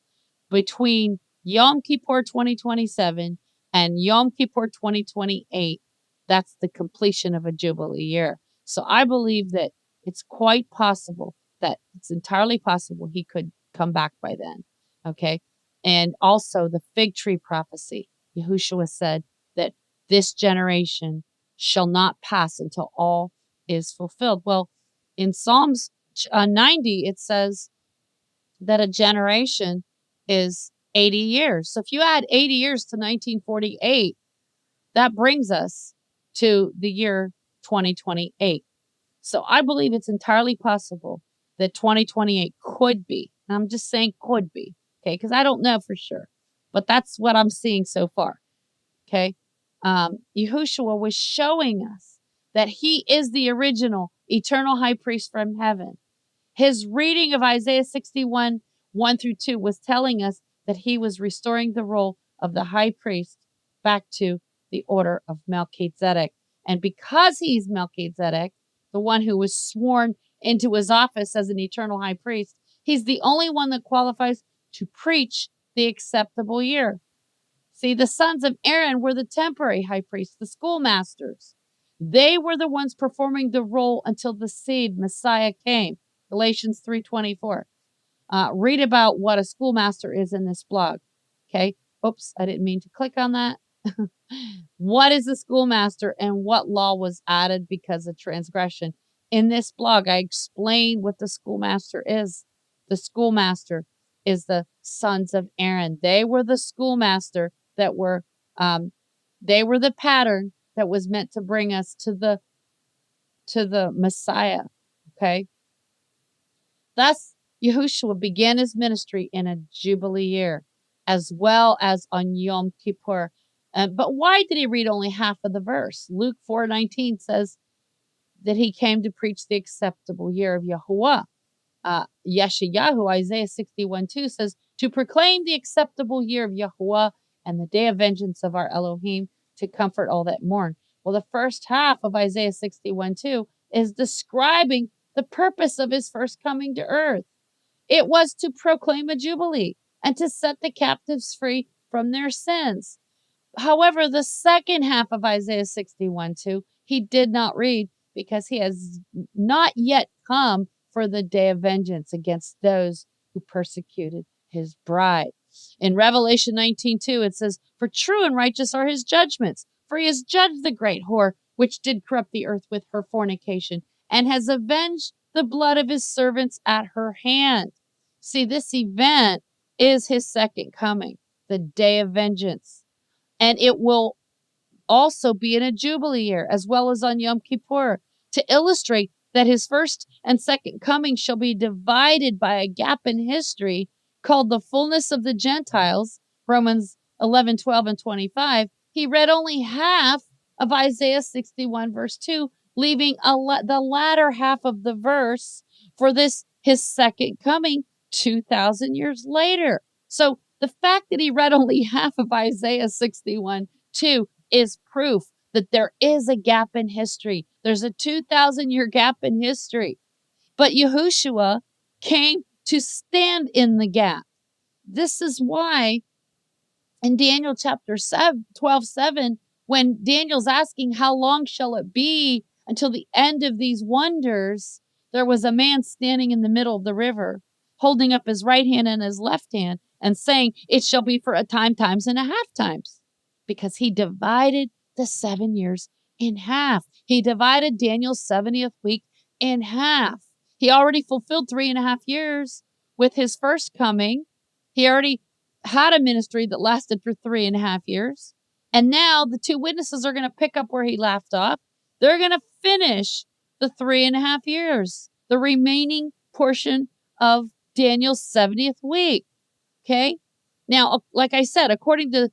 Between Yom Kippur 2027 and Yom Kippur 2028, that's the completion of a Jubilee year. So I believe that it's quite possible that it's entirely possible he could come back by then. Okay. And also the fig tree prophecy. Yahushua said that this generation shall not pass until all is fulfilled. Well, in Psalms 90, it says that a generation is 80 years. So if you add 80 years to 1948, that brings us to the year 2028. So I believe it's entirely possible that 2028 could be. I'm just saying could be, okay, because I don't know for sure, but that's what I'm seeing so far, okay? Yahushua was showing us that he is the original eternal high priest from heaven. His reading of Isaiah 61, 1 through 2 was telling us that he was restoring the role of the high priest back to the order of Melchizedek. And because he's Melchizedek, the one who was sworn into his office as an eternal high priest, he's the only one that qualifies to preach the acceptable year. See, the sons of Aaron were the temporary high priests, the schoolmasters. They were the ones performing the role until the seed Messiah came. Galatians 3:24. Read about what a schoolmaster is in this blog. Okay. Oops, I didn't mean to click on that. What is a schoolmaster and what law was added because of transgression? In this blog, I explain what the schoolmaster is. The schoolmaster is the sons of Aaron. They were the schoolmaster that were, they were the pattern that was meant to bring us to the Messiah. Okay. Thus, Yahushua began his ministry in a Jubilee year, as well as on Yom Kippur. But why did he read only half of the verse? Luke 4:19 says that he came to preach the acceptable year of Yahuwah. Yeshayahu, Isaiah 61:2 says, to proclaim the acceptable year of Yahuwah and the day of vengeance of our Elohim, to comfort all that mourn. Well, the first half of Isaiah 61:2 is describing the purpose of his first coming to earth. It was to proclaim a jubilee and to set the captives free from their sins. However, the second half of Isaiah 61:2, he did not read because he has not yet come for the day of vengeance against those who persecuted his bride. In Revelation 19:2, it says, for true and righteous are his judgments, for he has judged the great whore, which did corrupt the earth with her fornication, and has avenged the blood of his servants at her hand. See, this event is his second coming, the day of vengeance. And it will also be in a Jubilee year, as well as on Yom Kippur, to illustrate that his first and second coming shall be divided by a gap in history called the fullness of the Gentiles, Romans 11, 12, and 25, he read only half of Isaiah 61, verse 2, leaving the latter half of the verse for this, his second coming 2,000 years later. So the fact that he read only half of Isaiah 61, 2 is proof that there is a gap in history. There's a 2,000-year gap in history. But Yahushua came to stand in the gap. This is why in Daniel chapter 12:7, when Daniel's asking, how long shall it be until the end of these wonders, there was a man standing in the middle of the river, holding up his right hand and his left hand and saying, it shall be for a time, times, and a half times, because he divided the 7 years in half. He divided Daniel's 70th week in half. He already fulfilled 3.5 years with his first coming. He already had a ministry that lasted for 3.5 years. And now the two witnesses are going to pick up where he left off. They're going to finish the 3.5 years, the remaining portion of Daniel's 70th week. Okay. Now, like I said, according to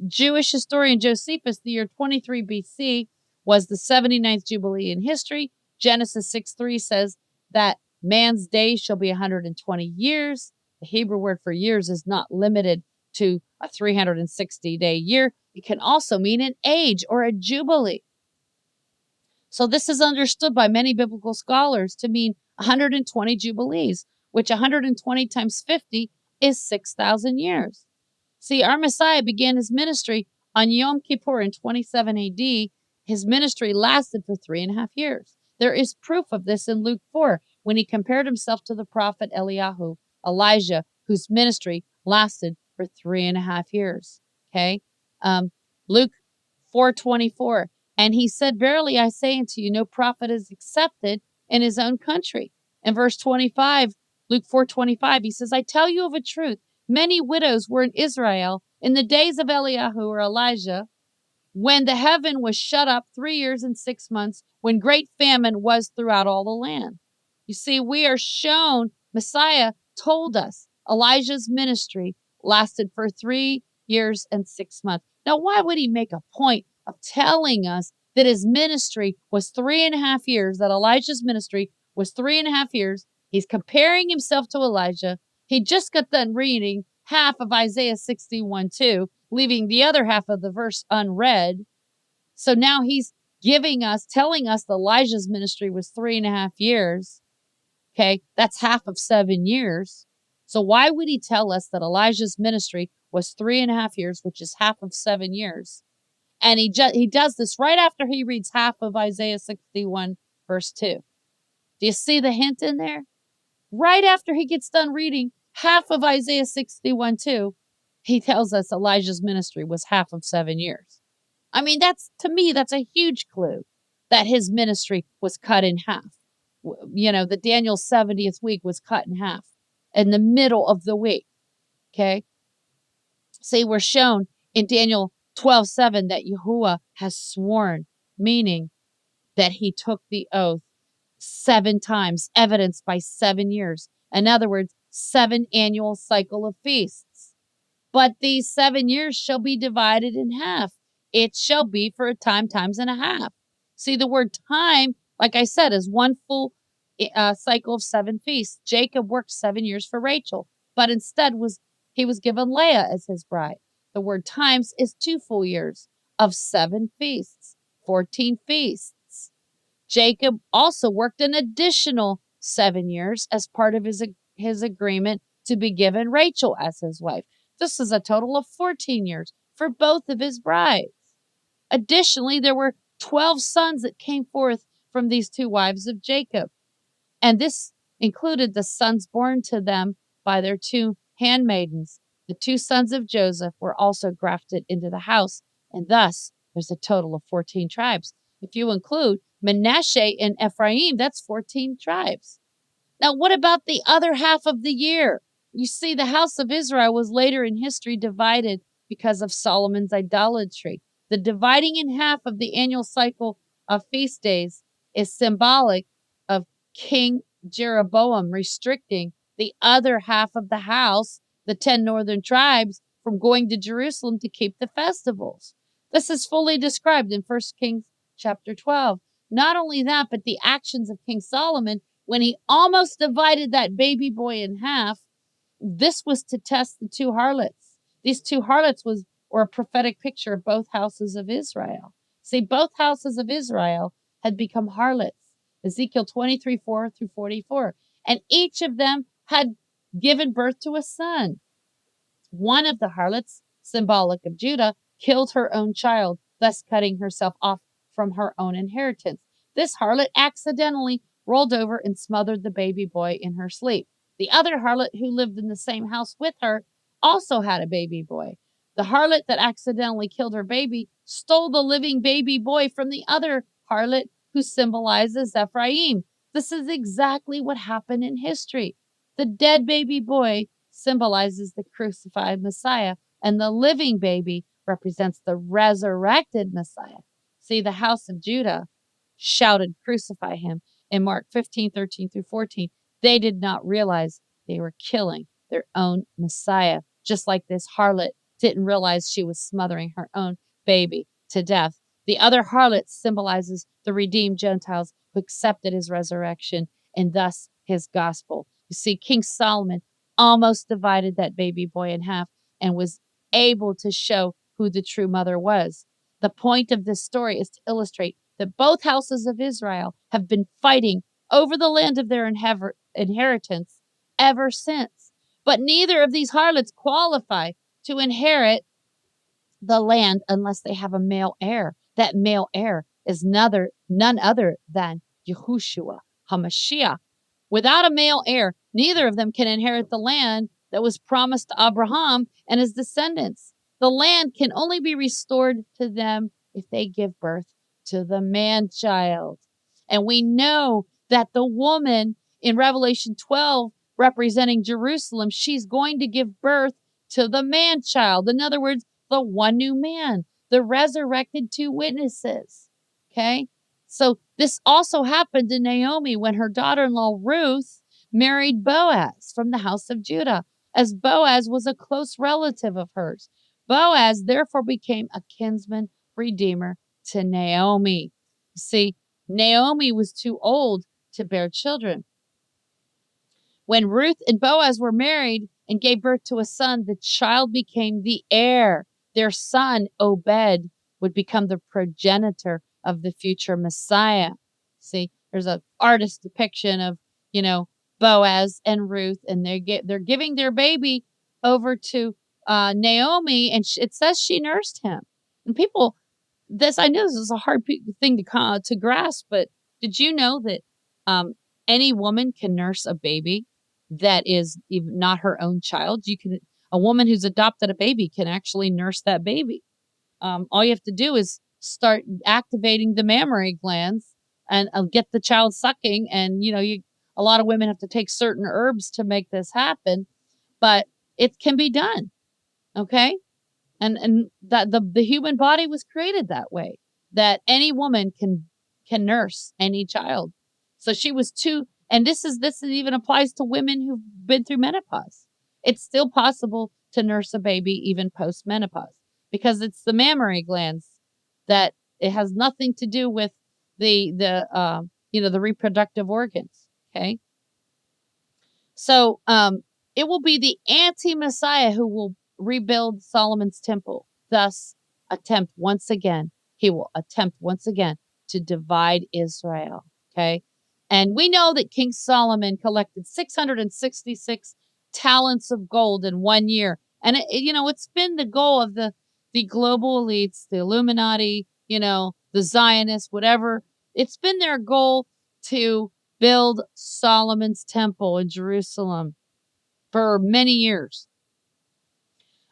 Jewish historian Josephus, the year 23 BC was the 79th Jubilee in history. Genesis 6:3 says that man's days shall be 120 years. The Hebrew word for years is not limited to a 360-day year. It can also mean an age or a jubilee. So this is understood by many biblical scholars to mean 120 jubilees, which 120 times 50 is 6,000 years. See, our Messiah began his ministry on Yom Kippur in 27 AD. His ministry lasted for 3.5 years. There is proof of this in Luke 4, when he compared himself to the prophet Elijah, whose ministry lasted for 3.5 years. Okay. Luke 4:24. And he said, verily I say unto you, no prophet is accepted in his own country. In verse 25, Luke 4:25, he says, I tell you of a truth, many widows were in Israel in the days of Eliyahu or Elijah, when the heaven was shut up 3 years and 6 months, when great famine was throughout all the land. You see, we are shown, Messiah told us Elijah's ministry lasted for 3 years and 6 months. Now, why would he make a point of telling us that his ministry was 3.5 years, that Elijah's ministry was 3.5 years? He's comparing himself to Elijah. He just got done reading half of Isaiah 61:2, leaving the other half of the verse unread. So now he's telling us that Elijah's ministry was 3.5 years. Okay, that's half of 7 years. So why would he tell us that Elijah's ministry was 3.5 years, which is half of 7 years? And he does this right after he reads half of Isaiah 61, verse 2. Do you see the hint in there? Right after he gets done reading half of Isaiah 61:2, he tells us Elijah's ministry was half of 7 years. I mean, to me, that's a huge clue that his ministry was cut in half. You know, the Daniel 70th week was cut in half in the middle of the week. Okay. See, we're shown in Daniel 12:7 that Yahuwah has sworn, meaning that he took the oath 7 times, evidenced by 7 years. In other words, 7 annual cycle of feasts. But these 7 years shall be divided in half. It shall be for a time, times and a half. See, the word time, like I said, is one full cycle of 7 feasts. Jacob worked 7 years for Rachel, but instead he was given Leah as his bride. The word times is 2 full years of 7 feasts, 14 feasts. Jacob also worked an additional 7 years as part of his agreement to be given Rachel as his wife. This is a total of 14 years for both of his brides. Additionally, there were 12 sons that came forth from these 2 wives of Jacob. And this included the sons born to them by their 2 handmaidens. The 2 sons of Joseph were also grafted into the house. And thus, there's a total of 14 tribes. If you include Manasseh and Ephraim, that's 14 tribes. Now, what about the other half of the year? You see, the house of Israel was later in history divided because of Solomon's idolatry. The dividing in half of the annual cycle of feast days is symbolic of King Jeroboam restricting the other half of the house, the 10 northern tribes, from going to Jerusalem to keep the festivals. This is fully described in 1 Kings chapter 12. Not only that, but the actions of King Solomon when he almost divided that baby boy in half. This was to test the two harlots. These two harlots were a prophetic picture of both houses of Israel. See, both houses of Israel had become harlots. Ezekiel 23, 4 through 44. And each of them had given birth to a son. One of the harlots, symbolic of Judah, killed her own child, thus cutting herself off from her own inheritance. This harlot accidentally rolled over and smothered the baby boy in her sleep. The other harlot who lived in the same house with her also had a baby boy. The harlot that accidentally killed her baby stole the living baby boy from the other harlot who symbolizes Ephraim. This is exactly what happened in history. The dead baby boy symbolizes the crucified Messiah, and the living baby represents the resurrected Messiah. See, the house of Judah shouted, "Crucify him," in Mark 15, 13 through 14. They did not realize they were killing their own Messiah, just like this harlot didn't realize she was smothering her own baby to death. The other harlot symbolizes the redeemed Gentiles who accepted his resurrection and thus his gospel. You see, King Solomon almost divided that baby boy in half and was able to show who the true mother was. The point of this story is to illustrate that both houses of Israel have been fighting over the land of their inheritance ever since. But neither of these harlots qualify to inherit the land unless they have a male heir. That male heir is none other than Yahushua HaMashiach. Without a male heir, neither of them can inherit the land that was promised to Abraham and his descendants. The land can only be restored to them if they give birth to the man-child. And we know that the woman in Revelation 12, representing Jerusalem, she's going to give birth to the man-child. In other words, the one new man, the resurrected two witnesses. Okay? So this also happened to Naomi when her daughter-in-law Ruth married Boaz from the house of Judah, as Boaz was a close relative of hers. Boaz therefore became a kinsman redeemer to Naomi. See, Naomi was too old to bear children. When Ruth and Boaz were married and gave birth to a son, the child became the heir. Their son, Obed, would become the progenitor of the future Messiah. See, there's an artist depiction of, Boaz and Ruth, and they're giving their baby over to Naomi, and it says she nursed him. And people, I know this is a hard thing to grasp, but did you know that any woman can nurse a baby that is even not her own child? A woman who's adopted a baby can actually nurse that baby. All you have to do is start activating the mammary glands and get the child sucking. And, a lot of women have to take certain herbs to make this happen, but it can be done. Okay. And that the human body was created that way, that any woman can nurse any child. So she was and this even applies to women who've been through menopause. It's still possible to nurse a baby even post-menopause because it's the mammary glands that it has nothing to do with the reproductive organs. Okay. So it will be the anti-Messiah who will rebuild Solomon's temple. Thus, he will attempt once again to divide Israel. Okay. And we know that King Solomon collected 666 talents of gold in 1 year. And it's been the goal of the global elites, the Illuminati, the Zionists, whatever. It's been their goal to build Solomon's temple in Jerusalem for many years.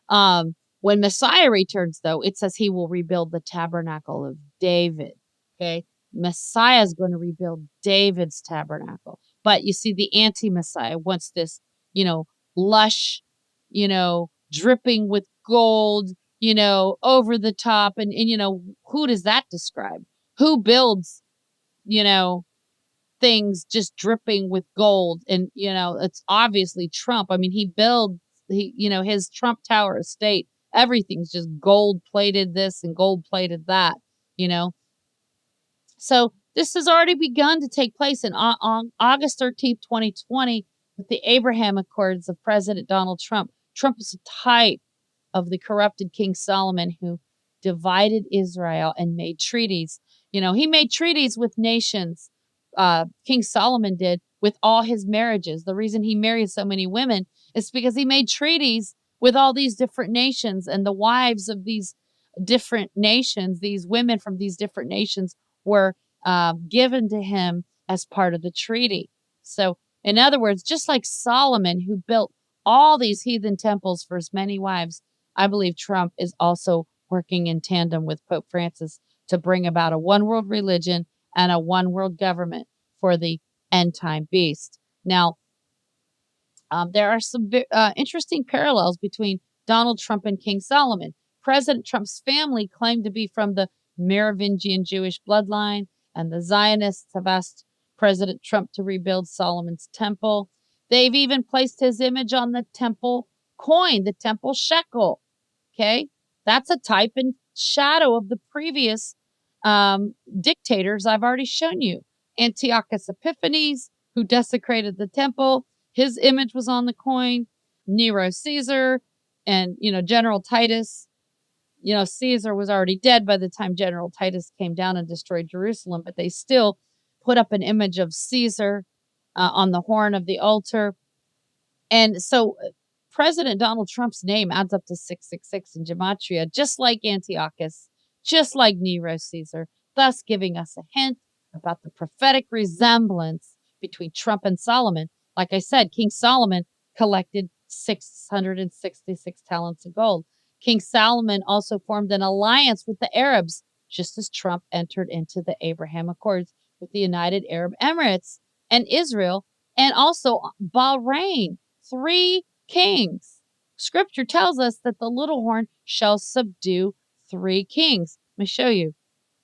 When Messiah returns, though, it says he will rebuild the tabernacle of David. Okay. Messiah is going to rebuild David's tabernacle. But you see, the anti-Messiah wants this, lush, dripping with gold, over the top. And who does that describe? Who builds, things just dripping with gold. And, it's obviously Trump. I mean, his Trump Tower estate, everything's just gold plated this and gold plated that, you know. So this has already begun to take place on August 13th, 2020, with the Abraham Accords of President Donald Trump. Trump is a type of the corrupted King Solomon who divided Israel and made treaties. He made treaties with nations. King Solomon did with all his marriages. The reason he married so many women is because he made treaties with all these different nations, and the wives of these different nations, these women from these different nations, were given to him as part of the treaty. So, in other words, just like Solomon, who built all these heathen temples for his many wives, I believe Trump is also working in tandem with Pope Francis to bring about a one world religion and a one world government for the end time beast. Now, there are some interesting parallels between Donald Trump and King Solomon. President Trump's family claimed to be from the Merovingian Jewish bloodline, and the Zionists have asked President Trump to rebuild Solomon's temple. They've even placed his image on the temple coin, the temple shekel. Okay, that's a type and shadow of the previous dictators I've already shown you. Antiochus Epiphanes, who desecrated the temple, his image was on the coin. Nero Caesar and, General Titus. Caesar was already dead by the time General Titus came down and destroyed Jerusalem, but they still put up an image of Caesar on the horn of the altar. And so President Donald Trump's name adds up to 666 in Gematria, just like Antiochus, just like Nero Caesar, thus giving us a hint about the prophetic resemblance between Trump and Solomon. Like I said, King Solomon collected 666 talents of gold. King Solomon also formed an alliance with the Arabs, just as Trump entered into the Abraham Accords with the United Arab Emirates and Israel, and also Bahrain. 3 kings. Scripture tells us that the little horn shall subdue 3 kings. Let me show you.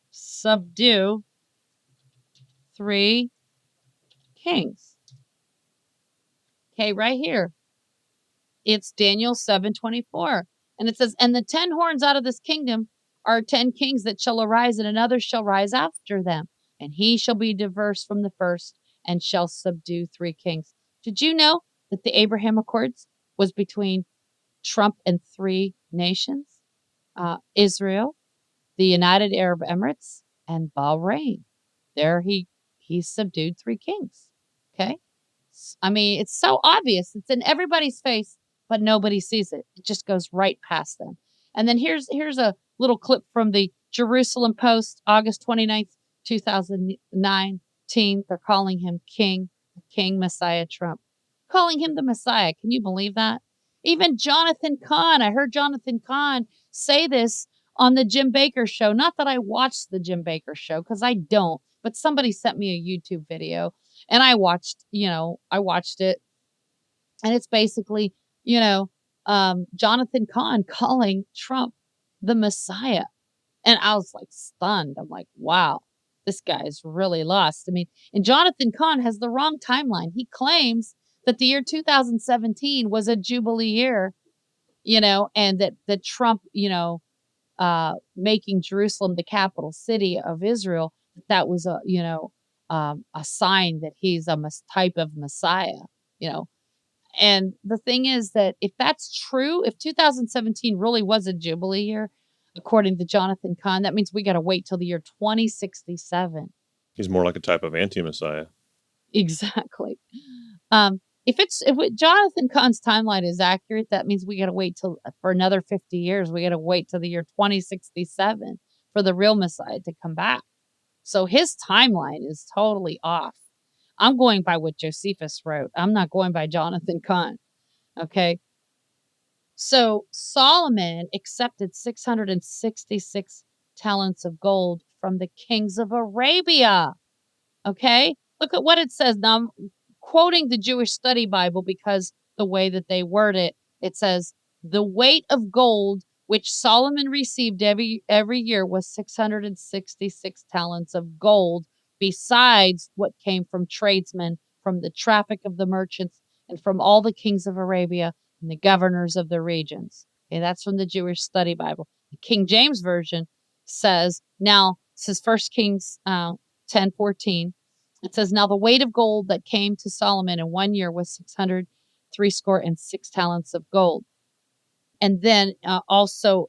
Subdue 3 kings. Okay, right here. It's Daniel 7:24. And it says, and the 10 horns out of this kingdom are 10 kings that shall arise, and another shall rise after them. And he shall be diverse from the first, and shall subdue 3 kings. Did you know that the Abraham Accords was between Trump and 3 nations? Israel, the United Arab Emirates, and Bahrain. There he subdued 3 kings. Okay? I mean, it's so obvious. It's in everybody's face, but nobody sees it. It just goes right past them. And then here's a little clip from the Jerusalem Post, August 29th, 2019. They're calling him King Messiah Trump. Calling him the Messiah. Can you believe that? Even Jonathan Cahn, I heard Jonathan Cahn say this on the Jim Baker show. Not that I watched the Jim Baker show, because I don't, but somebody sent me a YouTube video and I watched it. And it's basically, Jonathan Cahn calling Trump the Messiah. And I was like stunned. I'm like, wow, this guy's really lost. I mean, and Jonathan Cahn has the wrong timeline. He claims that the year 2017 was a Jubilee year, and that Trump, making Jerusalem the capital city of Israel, that was a sign that he's a type of Messiah, And the thing is that if that's true, if 2017 really was a Jubilee year, according to Jonathan Cahn, that means we got to wait till the year 2067. He's more like a type of anti-Messiah. Exactly. If Jonathan Cahn's timeline is accurate, that means we got to wait for another 50 years. We got to wait till the year 2067 for the real Messiah to come back. So his timeline is totally off. I'm going by what Josephus wrote. I'm not going by Jonathan Cahn. Okay. So Solomon accepted 666 talents of gold from the kings of Arabia. Okay. Look at what it says. Now I'm quoting the Jewish Study Bible because the way that they word it, it says the weight of gold which Solomon received every year was 666 talents of gold besides what came from tradesmen, from the traffic of the merchants, and from all the kings of Arabia and the governors of the regions. Okay, that's from the Jewish Study Bible. The King James Version says, now, this is 1 Kings 10:14. It says, now the weight of gold that came to Solomon in 1 year was 666 talents of gold. And then also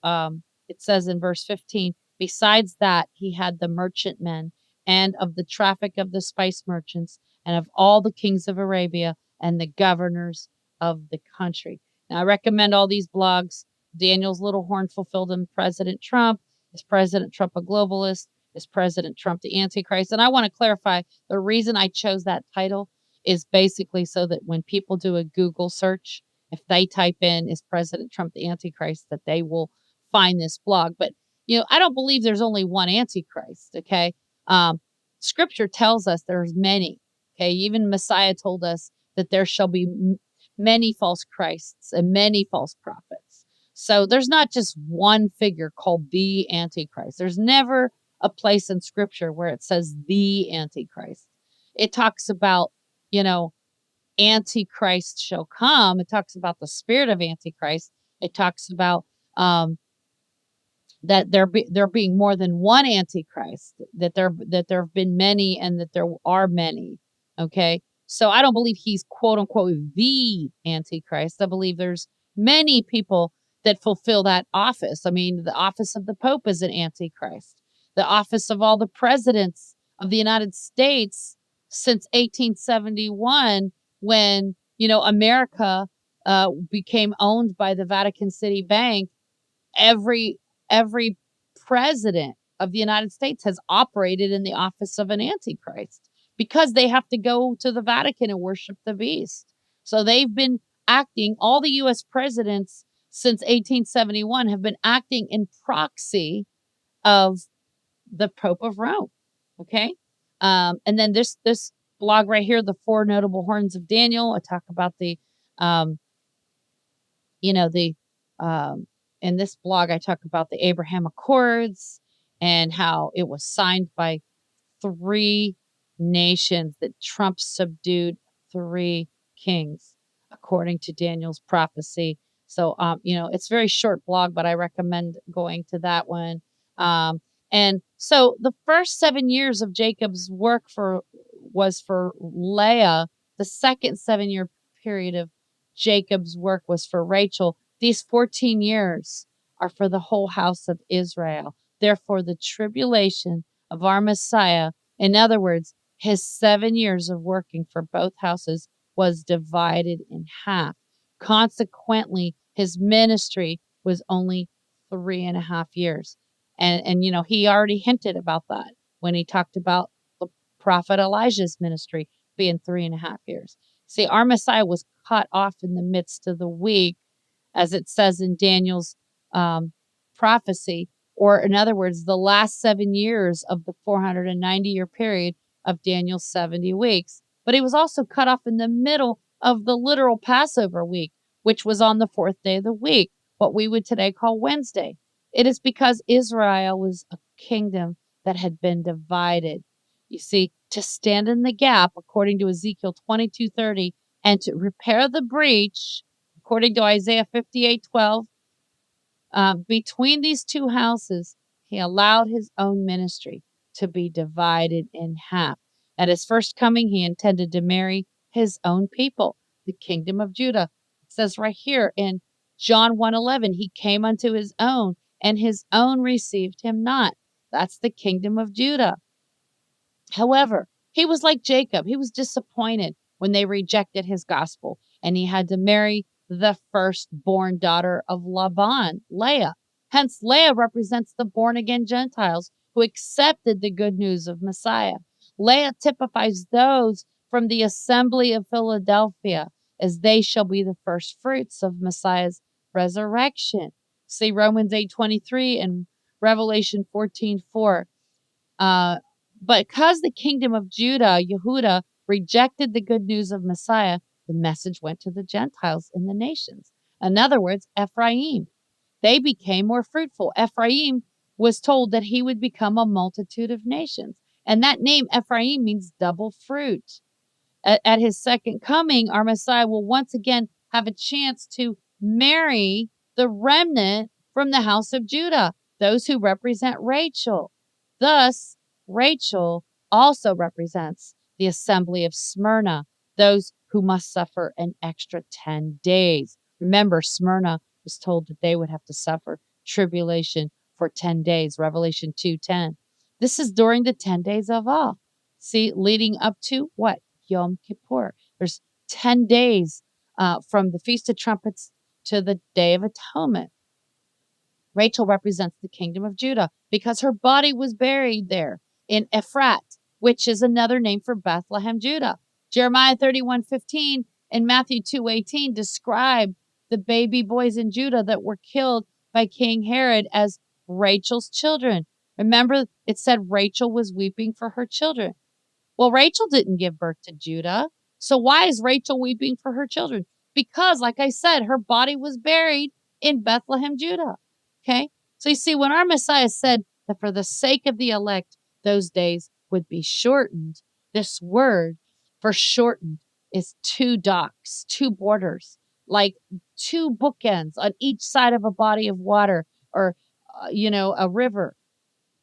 it says in verse 15, besides that, he had the merchantmen and of the traffic of the spice merchants and of all the kings of Arabia and the governors of the country. Now, I recommend all these blogs. Daniel's little horn fulfilled in President Trump. Is President Trump a globalist? Is President Trump the Antichrist? And I want to clarify, the reason I chose that title is basically so that when people do a Google search, if they type in, is President Trump the Antichrist, that they will find this blog. But, I don't believe there's only one Antichrist, okay? Scripture tells us there's many, okay? Even Messiah told us that there shall be many false Christs and many false prophets. So there's not just one figure called the Antichrist. There's never a place in Scripture where it says the Antichrist. It talks about, Antichrist shall come. It talks about the spirit of Antichrist. It talks about that there being more than one Antichrist, that there have been many, and that there are many. Okay, so I don't believe he's quote unquote the Antichrist. I believe there's many people that fulfill that office. I mean, the office of the Pope is an Antichrist. The office of all the presidents of the United States since 1871, when America became owned by the Vatican City Bank, every president of the United States has operated in the office of an Antichrist because they have to go to the Vatican and worship the beast. So they've been acting, all the U.S. presidents since 1871 have been acting in proxy of the Pope of Rome. Okay. And then this blog right here, the 4 notable horns of Daniel. I talk about in this blog, I talk about the Abraham Accords and how it was signed by 3 nations, that Trump subdued 3 kings, according to Daniel's prophecy. So, it's a very short blog, but I recommend going to that one. And so the first 7 years of Jacob's work was for Leah. The second 7-year period of Jacob's work was for Rachel. These 14 years are for the whole house of Israel. Therefore, the tribulation of our Messiah, in other words, his 7 years of working for both houses, was divided in half. Consequently, his ministry was only 3.5 years. And he already hinted about that when he talked about the prophet Elijah's ministry being 3.5 years. See, our Messiah was cut off in the midst of the week, as it says in Daniel's prophecy, or in other words, the last 7 years of the 490-year period of Daniel's 70 weeks. But he was also cut off in the middle of the literal Passover week, which was on the 4th day of the week, what we would today call Wednesday. It is because Israel was a kingdom that had been divided. You see, to stand in the gap, according to Ezekiel 22:30, and to repair the breach, according to Isaiah 58:12, between these two houses, he allowed his own ministry to be divided in half. At his first coming, he intended to marry his own people, the kingdom of Judah. It says right here in John 1:11, he came unto his own, and his own received him not. That's the kingdom of Judah. However, he was like Jacob. He was disappointed when they rejected his gospel, and he had to marry the firstborn daughter of Laban, Leah. Hence, Leah represents the born-again Gentiles who accepted the good news of Messiah. Leah typifies those from the assembly of Philadelphia, as they shall be the first fruits of Messiah's resurrection. See Romans 8:23 and Revelation 14:4. But because the kingdom of Yehuda, rejected the good news of Messiah, the message went to the Gentiles in the nations. In other words, Ephraim. They became more fruitful. Ephraim was told that he would become a multitude of nations. And that name, Ephraim, means double fruit. At his second coming, our Messiah will once again have a chance to marry the remnant from the house of Judah, those who represent Rachel. Thus, Rachel also represents the assembly of Smyrna, those who must suffer an extra 10 days. Remember, Smyrna was told that they would have to suffer tribulation for 10 days, Revelation 2:10. This is during the 10 days of awe. See, leading up to what? Yom Kippur. There's 10 days from the Feast of Trumpets to the Day of Atonement. Rachel represents the kingdom of Judah because her body was buried there in Ephrat, which is another name for Bethlehem, Judah. Jeremiah 31:15 and Matthew 2:18 describe the baby boys in Judah that were killed by King Herod as Rachel's children. Remember, it said Rachel was weeping for her children. Well, Rachel didn't give birth to Judah. So why is Rachel weeping for her children? Because, like I said, her body was buried in Bethlehem, Judah. Okay? So you see, when our Messiah said that for the sake of the elect, those days would be shortened, this word for shortened is two docks, two borders, like two bookends on each side of a body of water or, a river.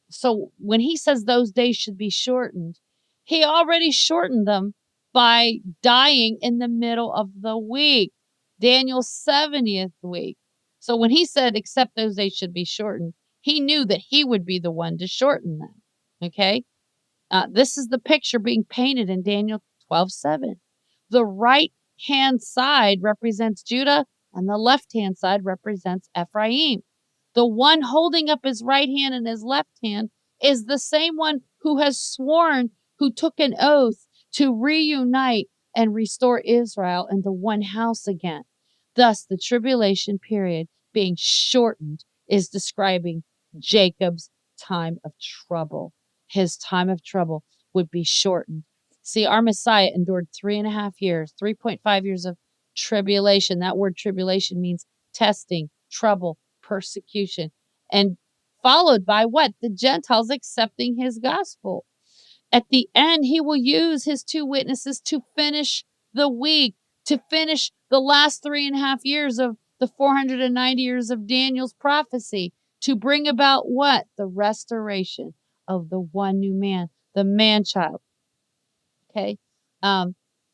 So when he says those days should be shortened, he already shortened them by dying in the middle of the week, Daniel's 70th week. So when he said, except those days should be shortened, he knew that he would be the one to shorten them. Okay. This is the picture being painted in Daniel 12:7. The right hand side represents Judah and the left hand side represents Ephraim. The one holding up his right hand and his left hand is the same one who has sworn, who took an oath to reunite and restore Israel into one house again. Thus, the tribulation period being shortened is describing Jacob's time of trouble. His time of trouble would be shortened. See, our Messiah endured 3.5 years, 3.5 years of tribulation. That word tribulation means testing, trouble, persecution, and followed by what? The Gentiles accepting his gospel. At the end, he will use his two witnesses to finish the week, to finish the last 3.5 years of the 490 years of Daniel's prophecy, to bring about what? The restoration of the one new man, the man-child. Okay.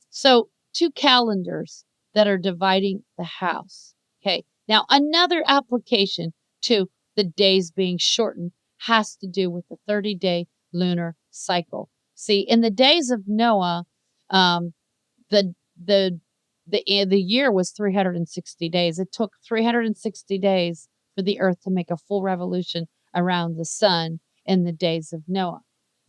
So two calendars that are dividing the house. Okay. Now, another application to the days being shortened has to do with the 30-day lunar cycle. See, in the days of Noah, the year was 360 days. It took 360 days for the earth to make a full revolution around the sun in the days of Noah.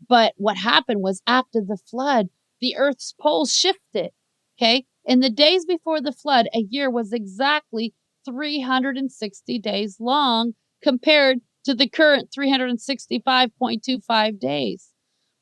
But what happened was after the flood, the earth's poles shifted. Okay. In the days before the flood, a year was exactly 360 days long compared to the current 365.25 days.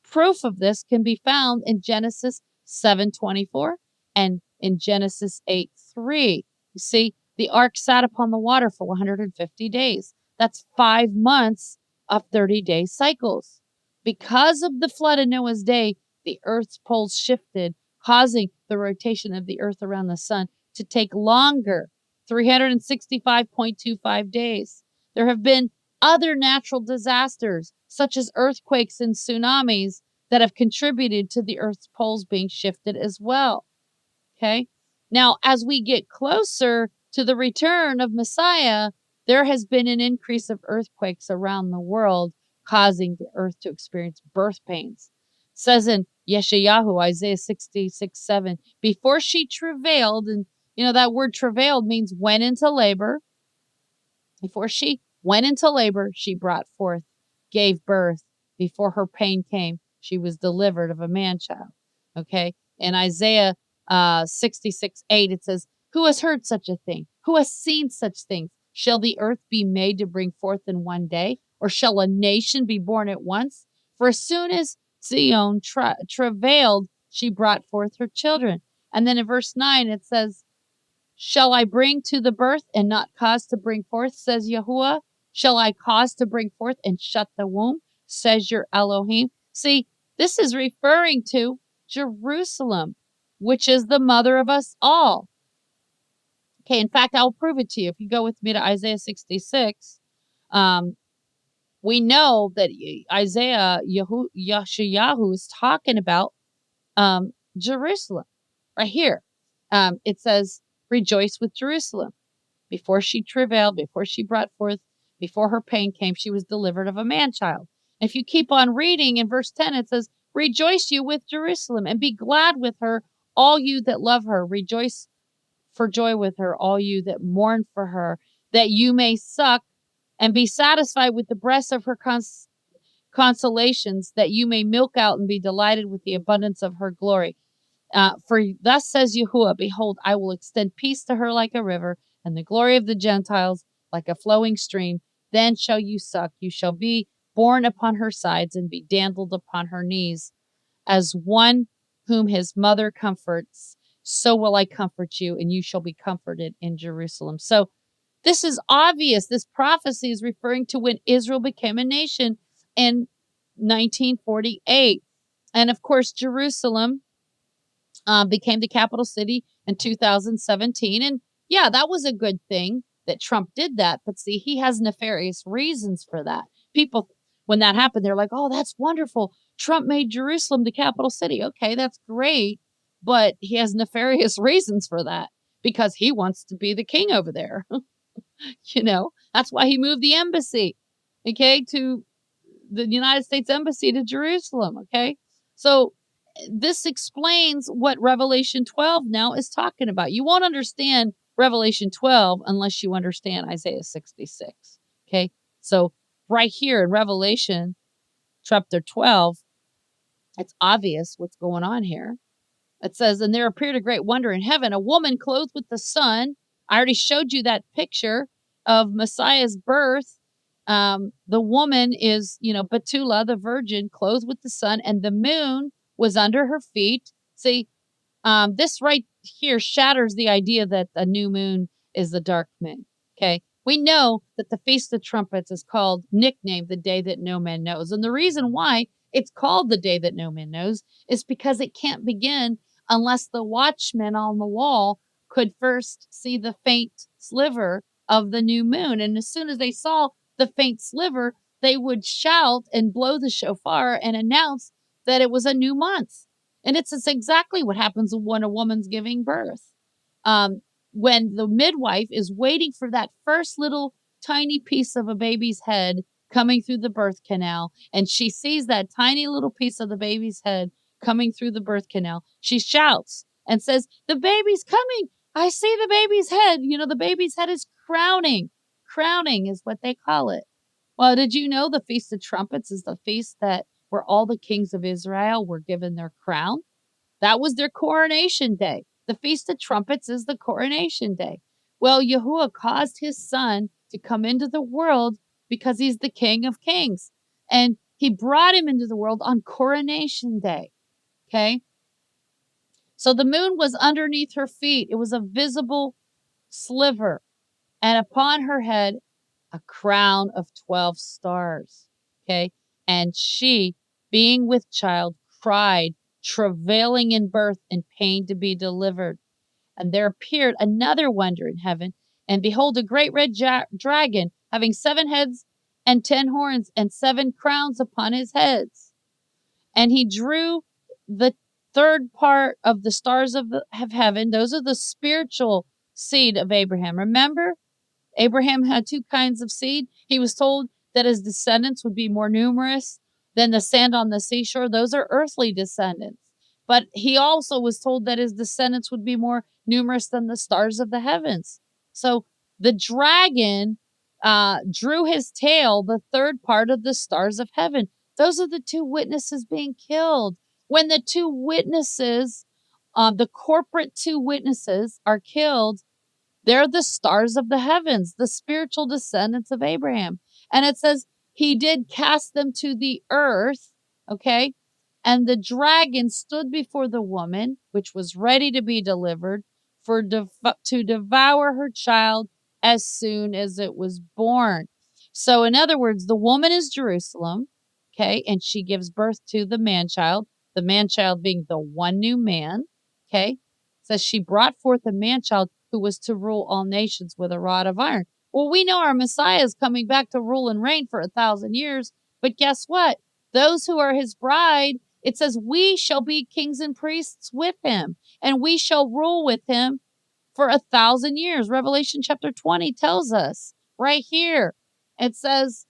Proof of this can be found in Genesis 7:24 and in Genesis 8:3. You see, the ark sat upon the water for 150 days. That's 5 months of 30-day cycles. Because of the flood in Noah's day, the earth's poles shifted, causing the rotation of the earth around the sun to take longer, 365.25 days. There have been other natural disasters, such as earthquakes and tsunamis, that have contributed to the earth's poles being shifted as well. Okay. Now, as we get closer to the return of Messiah, there has been an increase of earthquakes around the world, causing the earth to experience birth pains. It says in Yeshayahu, Isaiah 66:7, before she travailed, and that word travailed means went into labor. Before she went into labor, she brought forth, gave birth. Before her pain came, she was delivered of a man-child. Okay. In Isaiah 66:8, it says, who has heard such a thing? Who has seen such things? Shall the earth be made to bring forth in one day? Or shall a nation be born at once? For as soon as Zion travailed, she brought forth her children. And then in verse 9, it says, shall I bring to the birth and not cause to bring forth, says Yahuwah? Shall I cause to bring forth and shut the womb, says your Elohim? See, This is referring to Jerusalem, which is the mother of us all. Okay, in fact, I'll prove it to you. If you go with me to Isaiah 66, we know that Isaiah Yashayahu is talking about Jerusalem right here. It says, rejoice with Jerusalem. Before she travailed, before she brought forth, before her pain came, she was delivered of a man-child. If you keep on reading in verse 10, it says, rejoice you with Jerusalem and be glad with her, all you that love her. Rejoice for joy with her, all you that mourn for her, that you may suck and be satisfied with the breasts of her consolations, that you may milk out and be delighted with the abundance of her glory. For thus says Yahuwah, behold, I will extend peace to her like a river, and the glory of the Gentiles like a flowing stream. Then shall you suck, you shall be borne upon her sides and be dandled upon her knees. As one whom his mother comforts, so will I comfort you, and you shall be comforted in Jerusalem. So this is obvious. This prophecy is referring to when Israel became a nation in 1948. And of course, Jerusalem became the capital city in 2017. And yeah, that was a good thing that Trump did that. But see, he has nefarious reasons for that. People, when that happened, they're like, oh, that's wonderful. Trump made Jerusalem the capital city. Okay, that's great. But he has nefarious reasons for that because he wants to be the king over there. That's why he moved the embassy, okay, to the United States Embassy to Jerusalem. Okay. So this explains what Revelation 12 now is talking about. You won't understand Revelation 12 unless you understand Isaiah 66. Okay. So right here in Revelation chapter 12, it's obvious what's going on here. It says, and there appeared a great wonder in heaven, a woman clothed with the sun. I already showed you that picture of Messiah's birth. The woman is, Betula, the virgin, clothed with the sun, and the moon was under her feet. See, this right here shatters the idea that a new moon is the dark moon. Okay. We know that the Feast of Trumpets is nicknamed the day that no man knows. And the reason why it's called the day that no man knows is because it can't begin unless the watchmen on the wall could first see the faint sliver of the new moon. And as soon as they saw the faint sliver, they would shout and blow the shofar and announce that it was a new month. And it's exactly what happens when a woman's giving birth. When the midwife is waiting for that first little tiny piece of a baby's head coming through the birth canal, and she sees that tiny little piece of the baby's head coming through the birth canal, she shouts and says, the baby's coming. I see the baby's head. The baby's head is crowning. Crowning is what they call it. Well, did you know the Feast of Trumpets is the feast where all the kings of Israel were given their crown? That was their coronation day. The Feast of Trumpets is the coronation day. Well, Yahuwah caused his son to come into the world because he's the King of Kings. And he brought him into the world on coronation day. Okay? So the moon was underneath her feet. It was a visible sliver. And upon her head, a crown of 12 stars. Okay? And she, being with child, cried, travailing in birth and pain to be delivered. And there appeared another wonder in heaven. And behold, a great red dragon, having 7 heads and 10 horns and 7 crowns upon his heads. And he drew the third part of the stars of heaven. Those are the spiritual seed of Abraham. Remember, Abraham had 2 kinds of seed. He was told that his descendants would be more numerous than the sand on the seashore. Those are earthly descendants. But he also was told that his descendants would be more numerous than the stars of the heavens. So the dragon drew his tail, the third part of the stars of heaven. Those are the 2 witnesses being killed. When the 2 witnesses, the corporate 2 witnesses are killed, they're the stars of the heavens, the spiritual descendants of Abraham. And it says, he did cast them to the earth, okay? And the dragon stood before the woman, which was ready to be delivered, to devour her child as soon as it was born. So in other words, the woman is Jerusalem. Okay. And she gives birth to the man-child being the one new man. Okay. Says she brought forth a man-child who was to rule all nations with a rod of iron. Well, we know our Messiah is coming back to rule and reign for 1,000 years. But guess what? Those who are his bride, it says, we shall be kings and priests with him, and we shall rule with him for 1,000 years. Revelation chapter 20 tells us right here. It says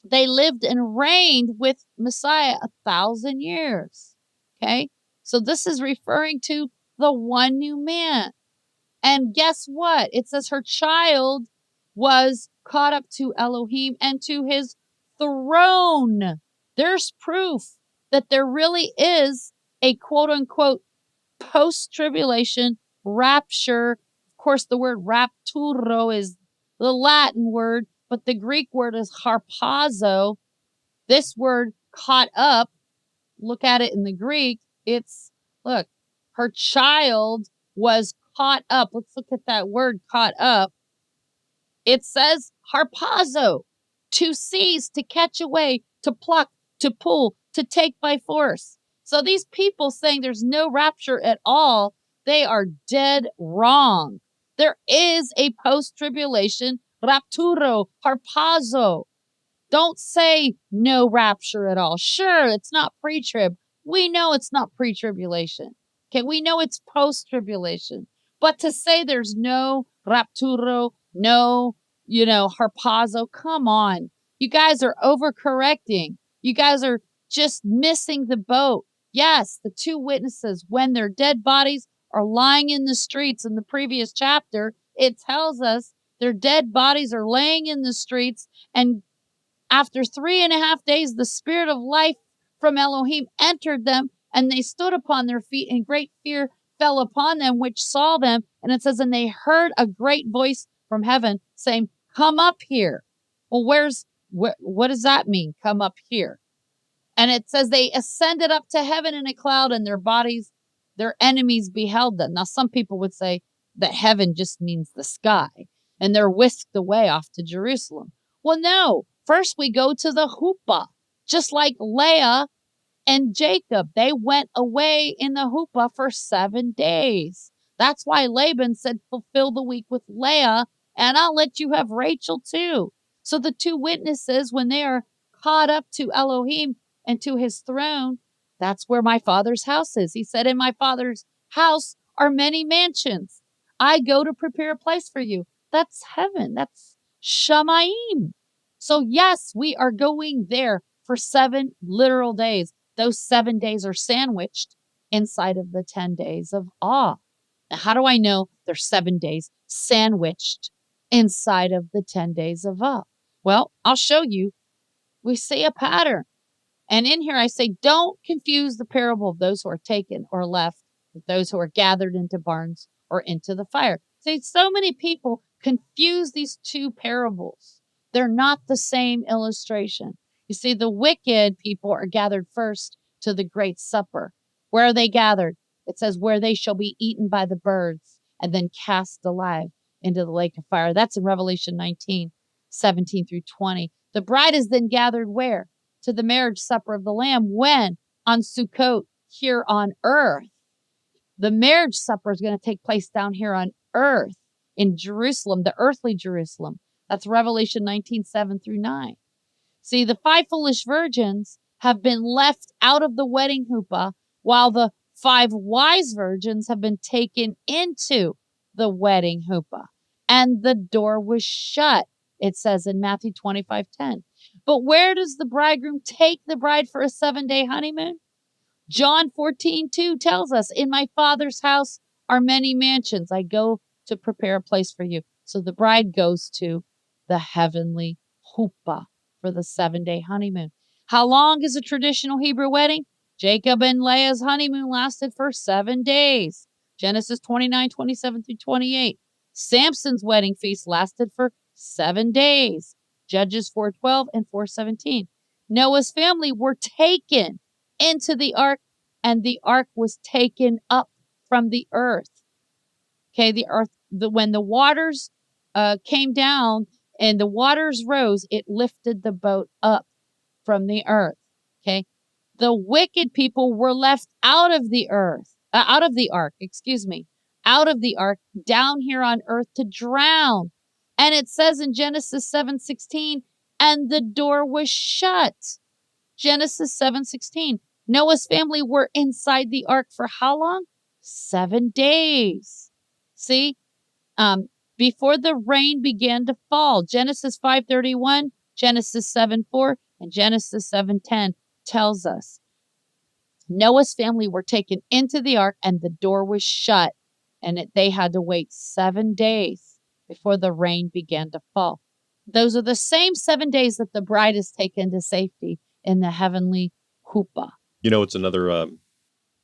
they lived and reigned with Messiah 1,000 years. Okay. So this is referring to the one new man. And guess what? It says her child was caught up to Elohim and to his throne. There's proof that there really is a quote unquote post-tribulation rapture. Of course, the word rapturo is the Latin word, but the Greek word is harpazo. This word caught up, look at it in the Greek. Look, her child was caught up. Let's look at that word, caught up. It says harpazo, to seize, to catch away, to pluck, to pull, to take by force. So these people saying there's no rapture at all, they are dead wrong. There is a post-tribulation rapturo, harpazo. Don't say no rapture at all. Sure, it's not pre-trib. We know it's not pre-tribulation. Okay, we know it's post-tribulation. But to say there's no rapturo, no, harpazo, come on. You guys are overcorrecting. You guys are just missing the boat. Yes, the two witnesses, when their dead bodies are lying in the streets in the previous chapter, it tells us their dead bodies are laying in the streets, and after 3.5 days, the spirit of life from Elohim entered them, and they stood upon their feet, and great fear fell upon them, which saw them. And it says, and they heard a great voice from heaven saying, come up here. Well, what does that mean? Come up here. And it says they ascended up to heaven in a cloud, and their bodies, their enemies beheld them. Now, some people would say that heaven just means the sky, and they're whisked away off to Jerusalem. Well, no. First, we go to the Huppah, just like Leah and Jacob. They went away in the Huppah for 7 days. That's why Laban said, fulfill the week with Leah, and I'll let you have Rachel too. So the two witnesses, when they are caught up to Elohim and to his throne, that's where my Father's house is. He said, in my Father's house are many mansions. I go to prepare a place for you. That's heaven. That's Shamayim. So yes, we are going there for 7 literal days. Those 7 days are sandwiched inside of the 10 days of awe. Now, how do I know there's 7 days sandwiched inside of the 10 days of awe? Well, I'll show you. We see a pattern. And in here I say, don't confuse the parable of those who are taken or left with those who are gathered into barns or into the fire. See, so many people confuse these two parables. They're not the same illustration. You see, the wicked people are gathered first to the great supper. Where are they gathered? It says, where they shall be eaten by the birds and then cast alive into the lake of fire. That's in Revelation 19, 17 through 20. The bride is then gathered where? To the marriage supper of the Lamb. When? On Sukkot, here on earth. The marriage supper is going to take place down here on earth in Jerusalem, the earthly Jerusalem. That's Revelation 19, 7 through 9. See, the 5 foolish virgins have been left out of the wedding huppah, while the 5 wise virgins have been taken into the wedding huppah. And the door was shut, it says in Matthew 25:10. But where does the bridegroom take the bride for a 7-day honeymoon? John 14:2 tells us, in my Father's house are many mansions. I go to prepare a place for you. So the bride goes to the heavenly huppah for the 7-day honeymoon. How long is a traditional Hebrew wedding? Jacob and Leah's honeymoon lasted for 7 days. Genesis 29:27 through 28. Samson's wedding feast lasted for 7 days. Judges 4:12 and 4:17. Noah's family were taken into the ark, and the ark was taken up from the earth. Okay, the earth, when the waters came down and the waters rose, it lifted the boat up. from the earth. Okay. The wicked people were left out of the earth, out of the ark, out of the ark down here on earth to drown. And it says in Genesis 7:16, and the door was shut. Genesis 7:16. Noah's family were inside the ark for how long? 7 days. See? Before the rain began to fall. Genesis 5:31, Genesis 7:4, and Genesis 7:10 tells us Noah's family were taken into the ark and the door was shut, and they had to wait 7 days before the rain began to fall. Those are the same 7 days that the bride is taken to safety in the heavenly chuppah. You know, it's another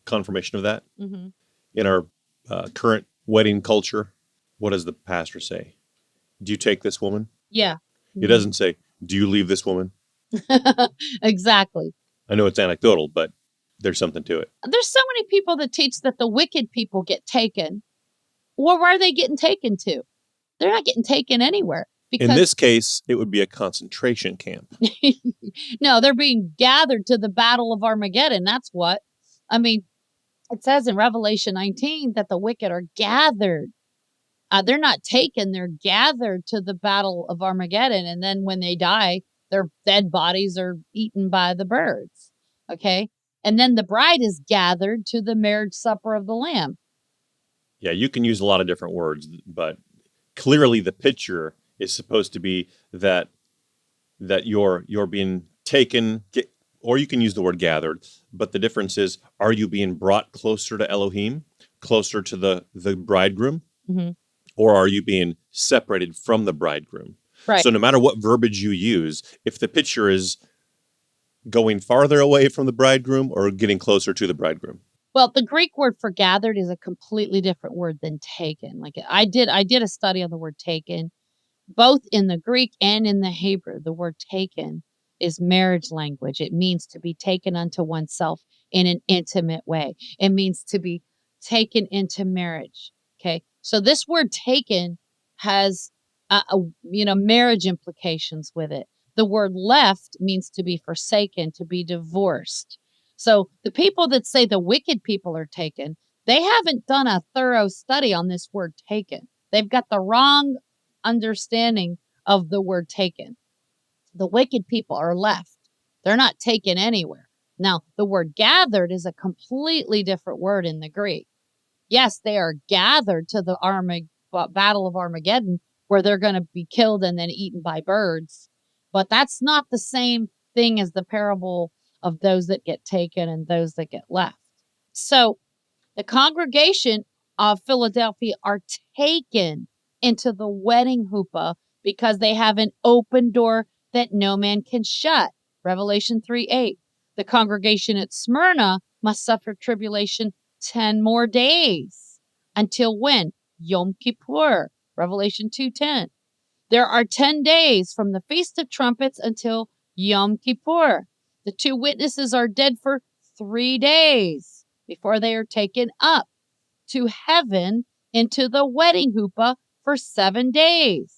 confirmation of that. Mm-hmm. In our current wedding culture, what does the pastor say? Do you take this woman? Yeah. He doesn't say, do you leave this woman? Exactly. I know it's anecdotal, but there's something to it. There's so many people that teach that the wicked people get taken. Well, where are they getting taken to? They're not getting taken anywhere. In this case, it would be a concentration camp. No, they're being gathered to the Battle of Armageddon. That's what. I mean, it says in Revelation 19 that the wicked are gathered. They're not taken. They're gathered to the Battle of Armageddon. And then when they die, their dead bodies are eaten by the birds. Okay? And then the bride is gathered to the marriage supper of the Lamb. Yeah, you can use a lot of different words, but clearly the picture is supposed to be that you're being taken, or you can use the word gathered, but the difference is, are you being brought closer to Elohim, closer to the bridegroom, mm-hmm. or are you being separated from the bridegroom? Right. So no matter what verbiage you use, if the picture is going farther away from the bridegroom or getting closer to the bridegroom. Well, the Greek word for gathered is a completely different word than taken. Like I did a study on the word taken, both in the Greek and in the Hebrew. The word taken is marriage language. It means to be taken unto oneself in an intimate way. It means to be taken into marriage. Okay. So this word taken has, marriage implications with it. The word left means to be forsaken, to be divorced. So the people that say the wicked people are taken, they haven't done a thorough study on this word taken. They've got the wrong understanding of the word taken. The wicked people are left. They're not taken anywhere. Now, the word gathered is a completely different word in the Greek. Yes, they are gathered to the Battle of Armageddon, where they're going to be killed and then eaten by birds. But that's not the same thing as the parable of those that get taken and those that get left. So the congregation of Philadelphia are taken into the wedding chuppah because they have an open door that no man can shut. Revelation 3:8. The congregation at Smyrna must suffer tribulation 10 more days. Until when? Yom Kippur. Revelation 2:10. There are 10 days from the Feast of Trumpets until Yom Kippur. The two witnesses are dead for 3 days before they are taken up to heaven into the wedding chuppah for 7 days.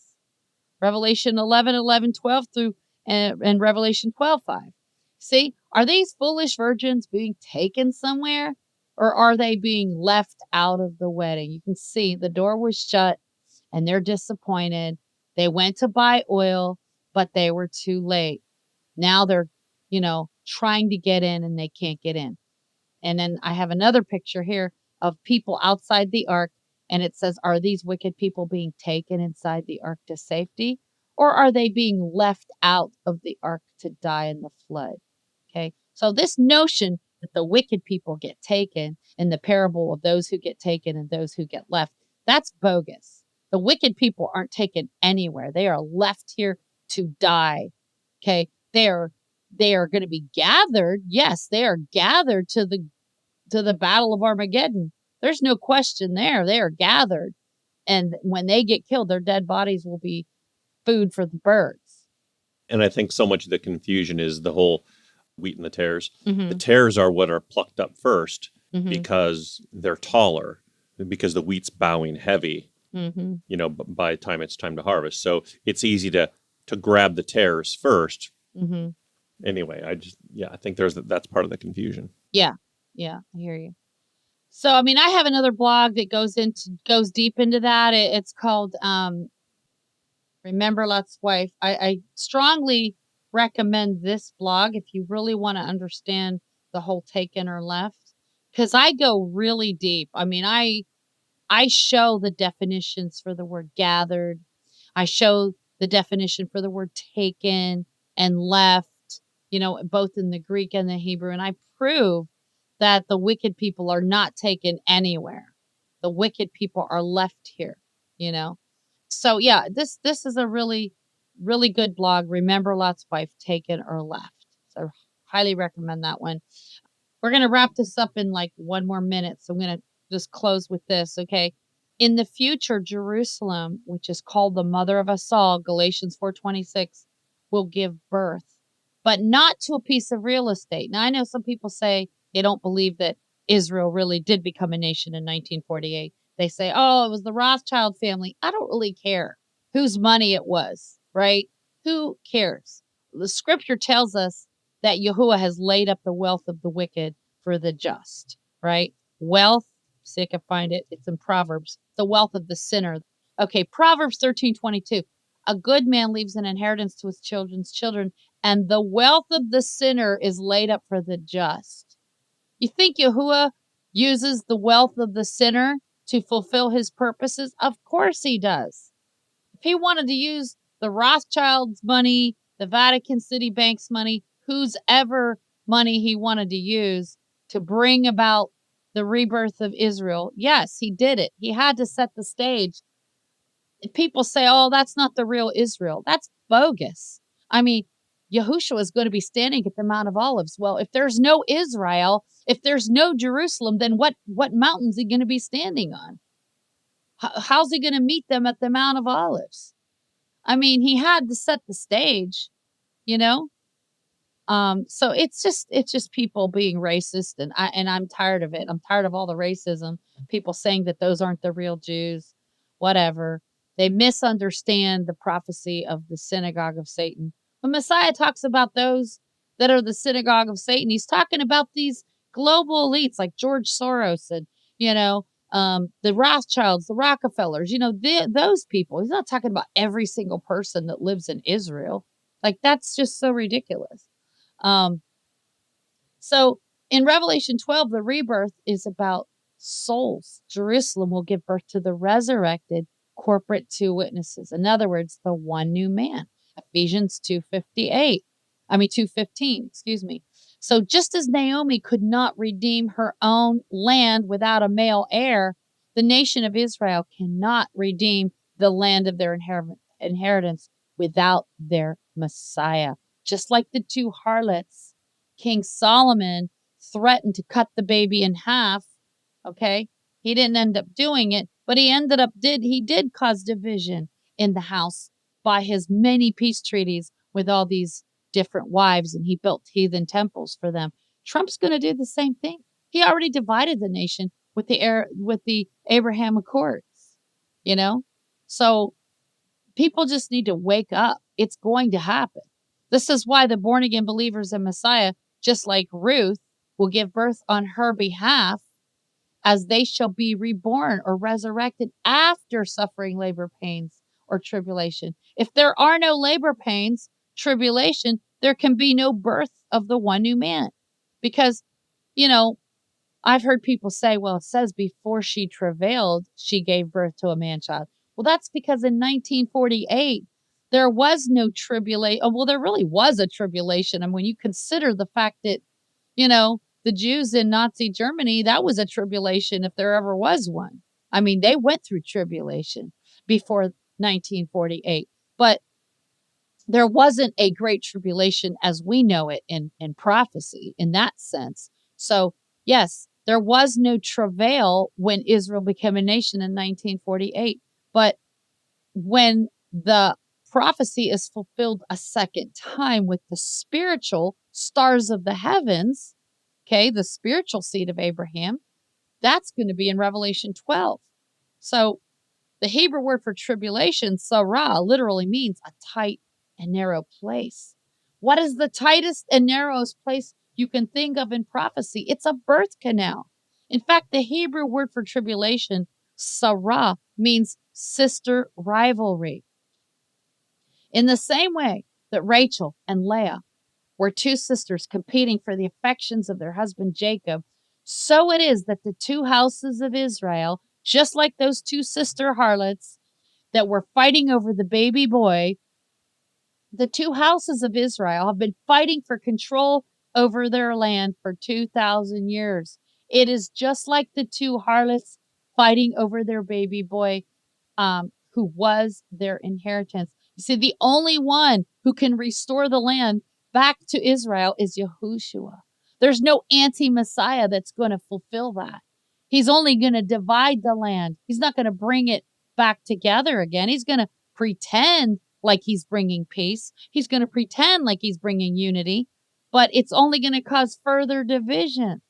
Revelation 11:11-12 through and Revelation 12:5. See, are these foolish virgins being taken somewhere, or are they being left out of the wedding? You can see the door was shut and they're disappointed. They went to buy oil, but they were too late. Now they're, trying to get in and they can't get in. And then I have another picture here of people outside the ark. And it says, are these wicked people being taken inside the ark to safety? Or are they being left out of the ark to die in the flood? Okay. So this notion that the wicked people get taken in the parable of those who get taken and those who get left, that's bogus. The wicked people aren't taken anywhere. They are left here to die. Okay. They are going to be gathered. Yes, they are gathered to the Battle of Armageddon. There's no question there. They are gathered. And when they get killed, their dead bodies will be food for the birds. And I think so much of the confusion is the whole wheat and the tares. Mm-hmm. The tares are what are plucked up first mm-hmm. because they're taller, because the wheat's bowing heavy, mm-hmm. By the time it's time to harvest. So it's easy to grab the tares first. Mm-hmm. Anyway, I think that's part of the confusion. Yeah. Yeah. I hear you. So, I mean, I have another blog that goes deep into that. It's called, Remember Lot's Wife. I strongly recommend this blog if you really want to understand the whole taken or left, because I go really deep. I mean, I show the definitions for the word gathered. I show the definition for the word taken and left, both in the Greek and the Hebrew. And I prove that the wicked people are not taken anywhere. The wicked people are left here, you know. So yeah, this is a really, really good blog. Remember Lot's Wife, taken or left. So highly recommend that one. We're going to wrap this up in like one more minute. So I'm going to just close with this. Okay. In the future, Jerusalem, which is called the mother of us all, Galatians 4:26, will give birth, but not to a piece of real estate. Now, I know some people say they don't believe that Israel really did become a nation in 1948. They say, oh, it was the Rothschild family. I don't really care whose money it was, right? Who cares? The scripture tells us that Yahuwah has laid up the wealth of the wicked for the just, right? Wealth, see if I can find it. It's in Proverbs. The wealth of the sinner. Okay, Proverbs 13:22. A good man leaves an inheritance to his children's children, and the wealth of the sinner is laid up for the just. You think Yahuwah uses the wealth of the sinner to fulfill his purposes? Of course he does. If he wanted to use the Rothschilds' money, the Vatican City Bank's money, whose ever money he wanted to use to bring about the rebirth of Israel, yes, he did it. He had to set the stage. People say, oh, that's not the real Israel. That's bogus. I mean, Yahushua is going to be standing at the Mount of Olives. Well, if there's no Israel, if there's no Jerusalem, then what mountain's he going to be standing on? How's he going to meet them at the Mount of Olives? I mean, he had to set the stage, you know? So it's just people being racist, and I'm tired of it. I'm tired of all the racism, people saying that those aren't the real Jews, whatever. They misunderstand the prophecy of the synagogue of Satan. When Messiah talks about those that are the synagogue of Satan, he's talking about these global elites like George Soros and, the Rothschilds, the Rockefellers, those people. He's not talking about every single person that lives in Israel. Like, that's just so ridiculous. Um, so in Revelation 12, the rebirth is about souls. Jerusalem will give birth to the resurrected corporate two witnesses. In other words, the one new man. Ephesians 2:15, excuse me. So just as Naomi could not redeem her own land without a male heir, the nation of Israel cannot redeem the land of their inheritance without their Messiah. Just like the two harlots, King Solomon threatened to cut the baby in half. Okay. He didn't end up doing it, but he did cause division in the house by his many peace treaties with all these different wives, and he built heathen temples for them. Trump's going to do the same thing. He already divided the nation with the Abraham Accords, So people just need to wake up. It's going to happen. This is why the born again believers in Messiah, just like Ruth, will give birth on her behalf, as they shall be reborn or resurrected after suffering labor pains or tribulation. If there are no labor pains, tribulation, there can be no birth of the one new man. Because, I've heard people say, well, it says before she travailed, she gave birth to a man child. Well, that's because in 1948, there was no tribulation. Oh, well, there really was a tribulation. And when you consider the fact that, the Jews in Nazi Germany, that was a tribulation if there ever was one. I mean, they went through tribulation before 1948. But there wasn't a great tribulation as we know it in prophecy in that sense. So, yes, there was no travail when Israel became a nation in 1948. But when the prophecy is fulfilled a second time with the spiritual stars of the heavens, okay, the spiritual seed of Abraham, that's going to be in Revelation 12. So the Hebrew word for tribulation, sarah, literally means a tight and narrow place. What is the tightest and narrowest place you can think of in prophecy? It's a birth canal. In fact, the Hebrew word for tribulation, Sarah, means sister rivalry. In the same way that Rachel and Leah were two sisters competing for the affections of their husband Jacob, so it is that the two houses of Israel, just like those two sister harlots that were fighting over the baby boy, the two houses of Israel have been fighting for control over their land for 2,000 years. It is just like the two harlots fighting over their baby boy, who was their inheritance. You see, the only one who can restore the land back to Israel is Yahushua. There's no anti-Messiah that's going to fulfill that. He's only going to divide the land. He's not going to bring it back together again. He's going to pretend like he's bringing peace. He's going to pretend like he's bringing unity, but it's only going to cause further division.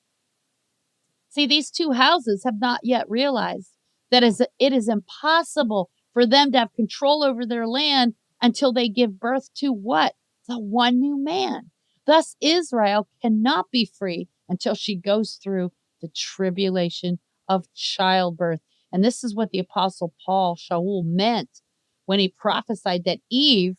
See, these two houses have not yet realized that it is impossible for them to have control over their land until they give birth to what? The one new man. Thus, Israel cannot be free until she goes through the tribulation of childbirth. And this is what the Apostle Paul, Shaul, meant when he prophesied that Eve,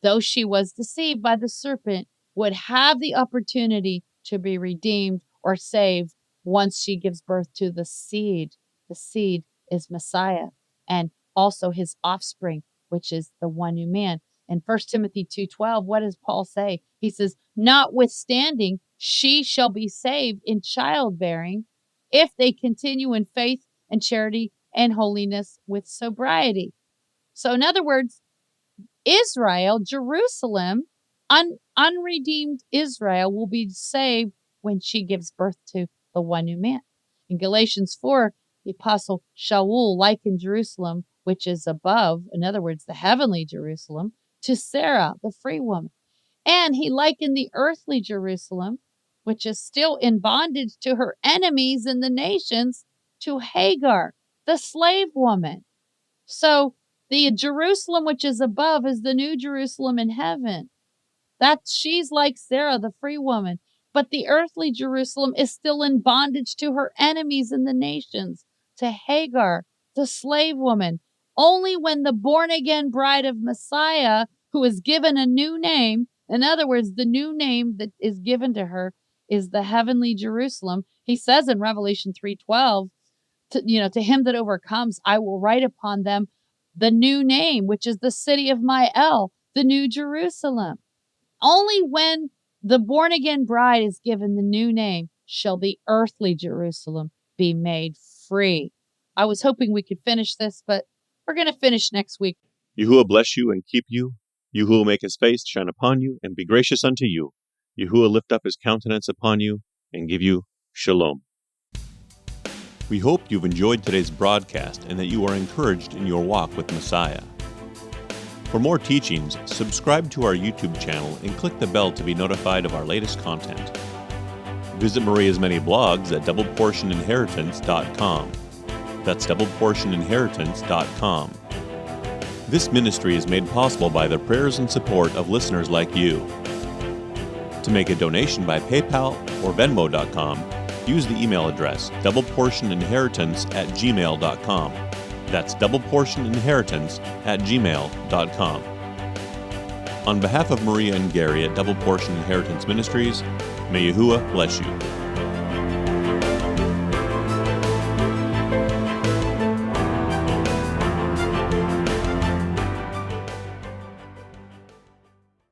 though she was deceived by the serpent, would have the opportunity to be redeemed or saved once she gives birth to the seed. The seed is Messiah and also his offspring, which is the one new man. In 1 Timothy 2:12, what does Paul say? He says, notwithstanding, she shall be saved in childbearing if they continue in faith and charity and holiness with sobriety. So in other words, Israel, Jerusalem, unredeemed Israel will be saved when she gives birth to the one new man. In Galatians 4, the Apostle Shaul likened Jerusalem, which is above, in other words, the heavenly Jerusalem, to Sarah, the free woman. And he likened the earthly Jerusalem, which is still in bondage to her enemies in the nations, to Hagar, the slave woman. So the Jerusalem which is above is the new Jerusalem in heaven. She's like Sarah, the free woman. But the earthly Jerusalem is still in bondage to her enemies in the nations, to Hagar, the slave woman. Only when the born-again bride of Messiah, who is given a new name, in other words, the new name that is given to her is the heavenly Jerusalem. He says in Revelation 3:12, to him that overcomes, I will write upon them the new name, which is the city of my El, the new Jerusalem. Only when the born-again bride is given the new name shall the earthly Jerusalem be made free. I was hoping we could finish this, but we're going to finish next week. Yahuwah bless you and keep you. Yahuwah make his face shine upon you and be gracious unto you. Yahuwah lift up his countenance upon you and give you shalom. We hope you've enjoyed today's broadcast and that you are encouraged in your walk with Messiah. For more teachings, subscribe to our YouTube channel and click the bell to be notified of our latest content. Visit Maria's many blogs at doubleportioninheritance.com. That's doubleportioninheritance.com. This ministry is made possible by the prayers and support of listeners like you. To make a donation by PayPal or Venmo.com, use the email address doubleportioninheritance@gmail.com. That's doubleportioninheritance@gmail.com. On behalf of Maria and Gary at Double Portion Inheritance Ministries, may Yahuwah bless you.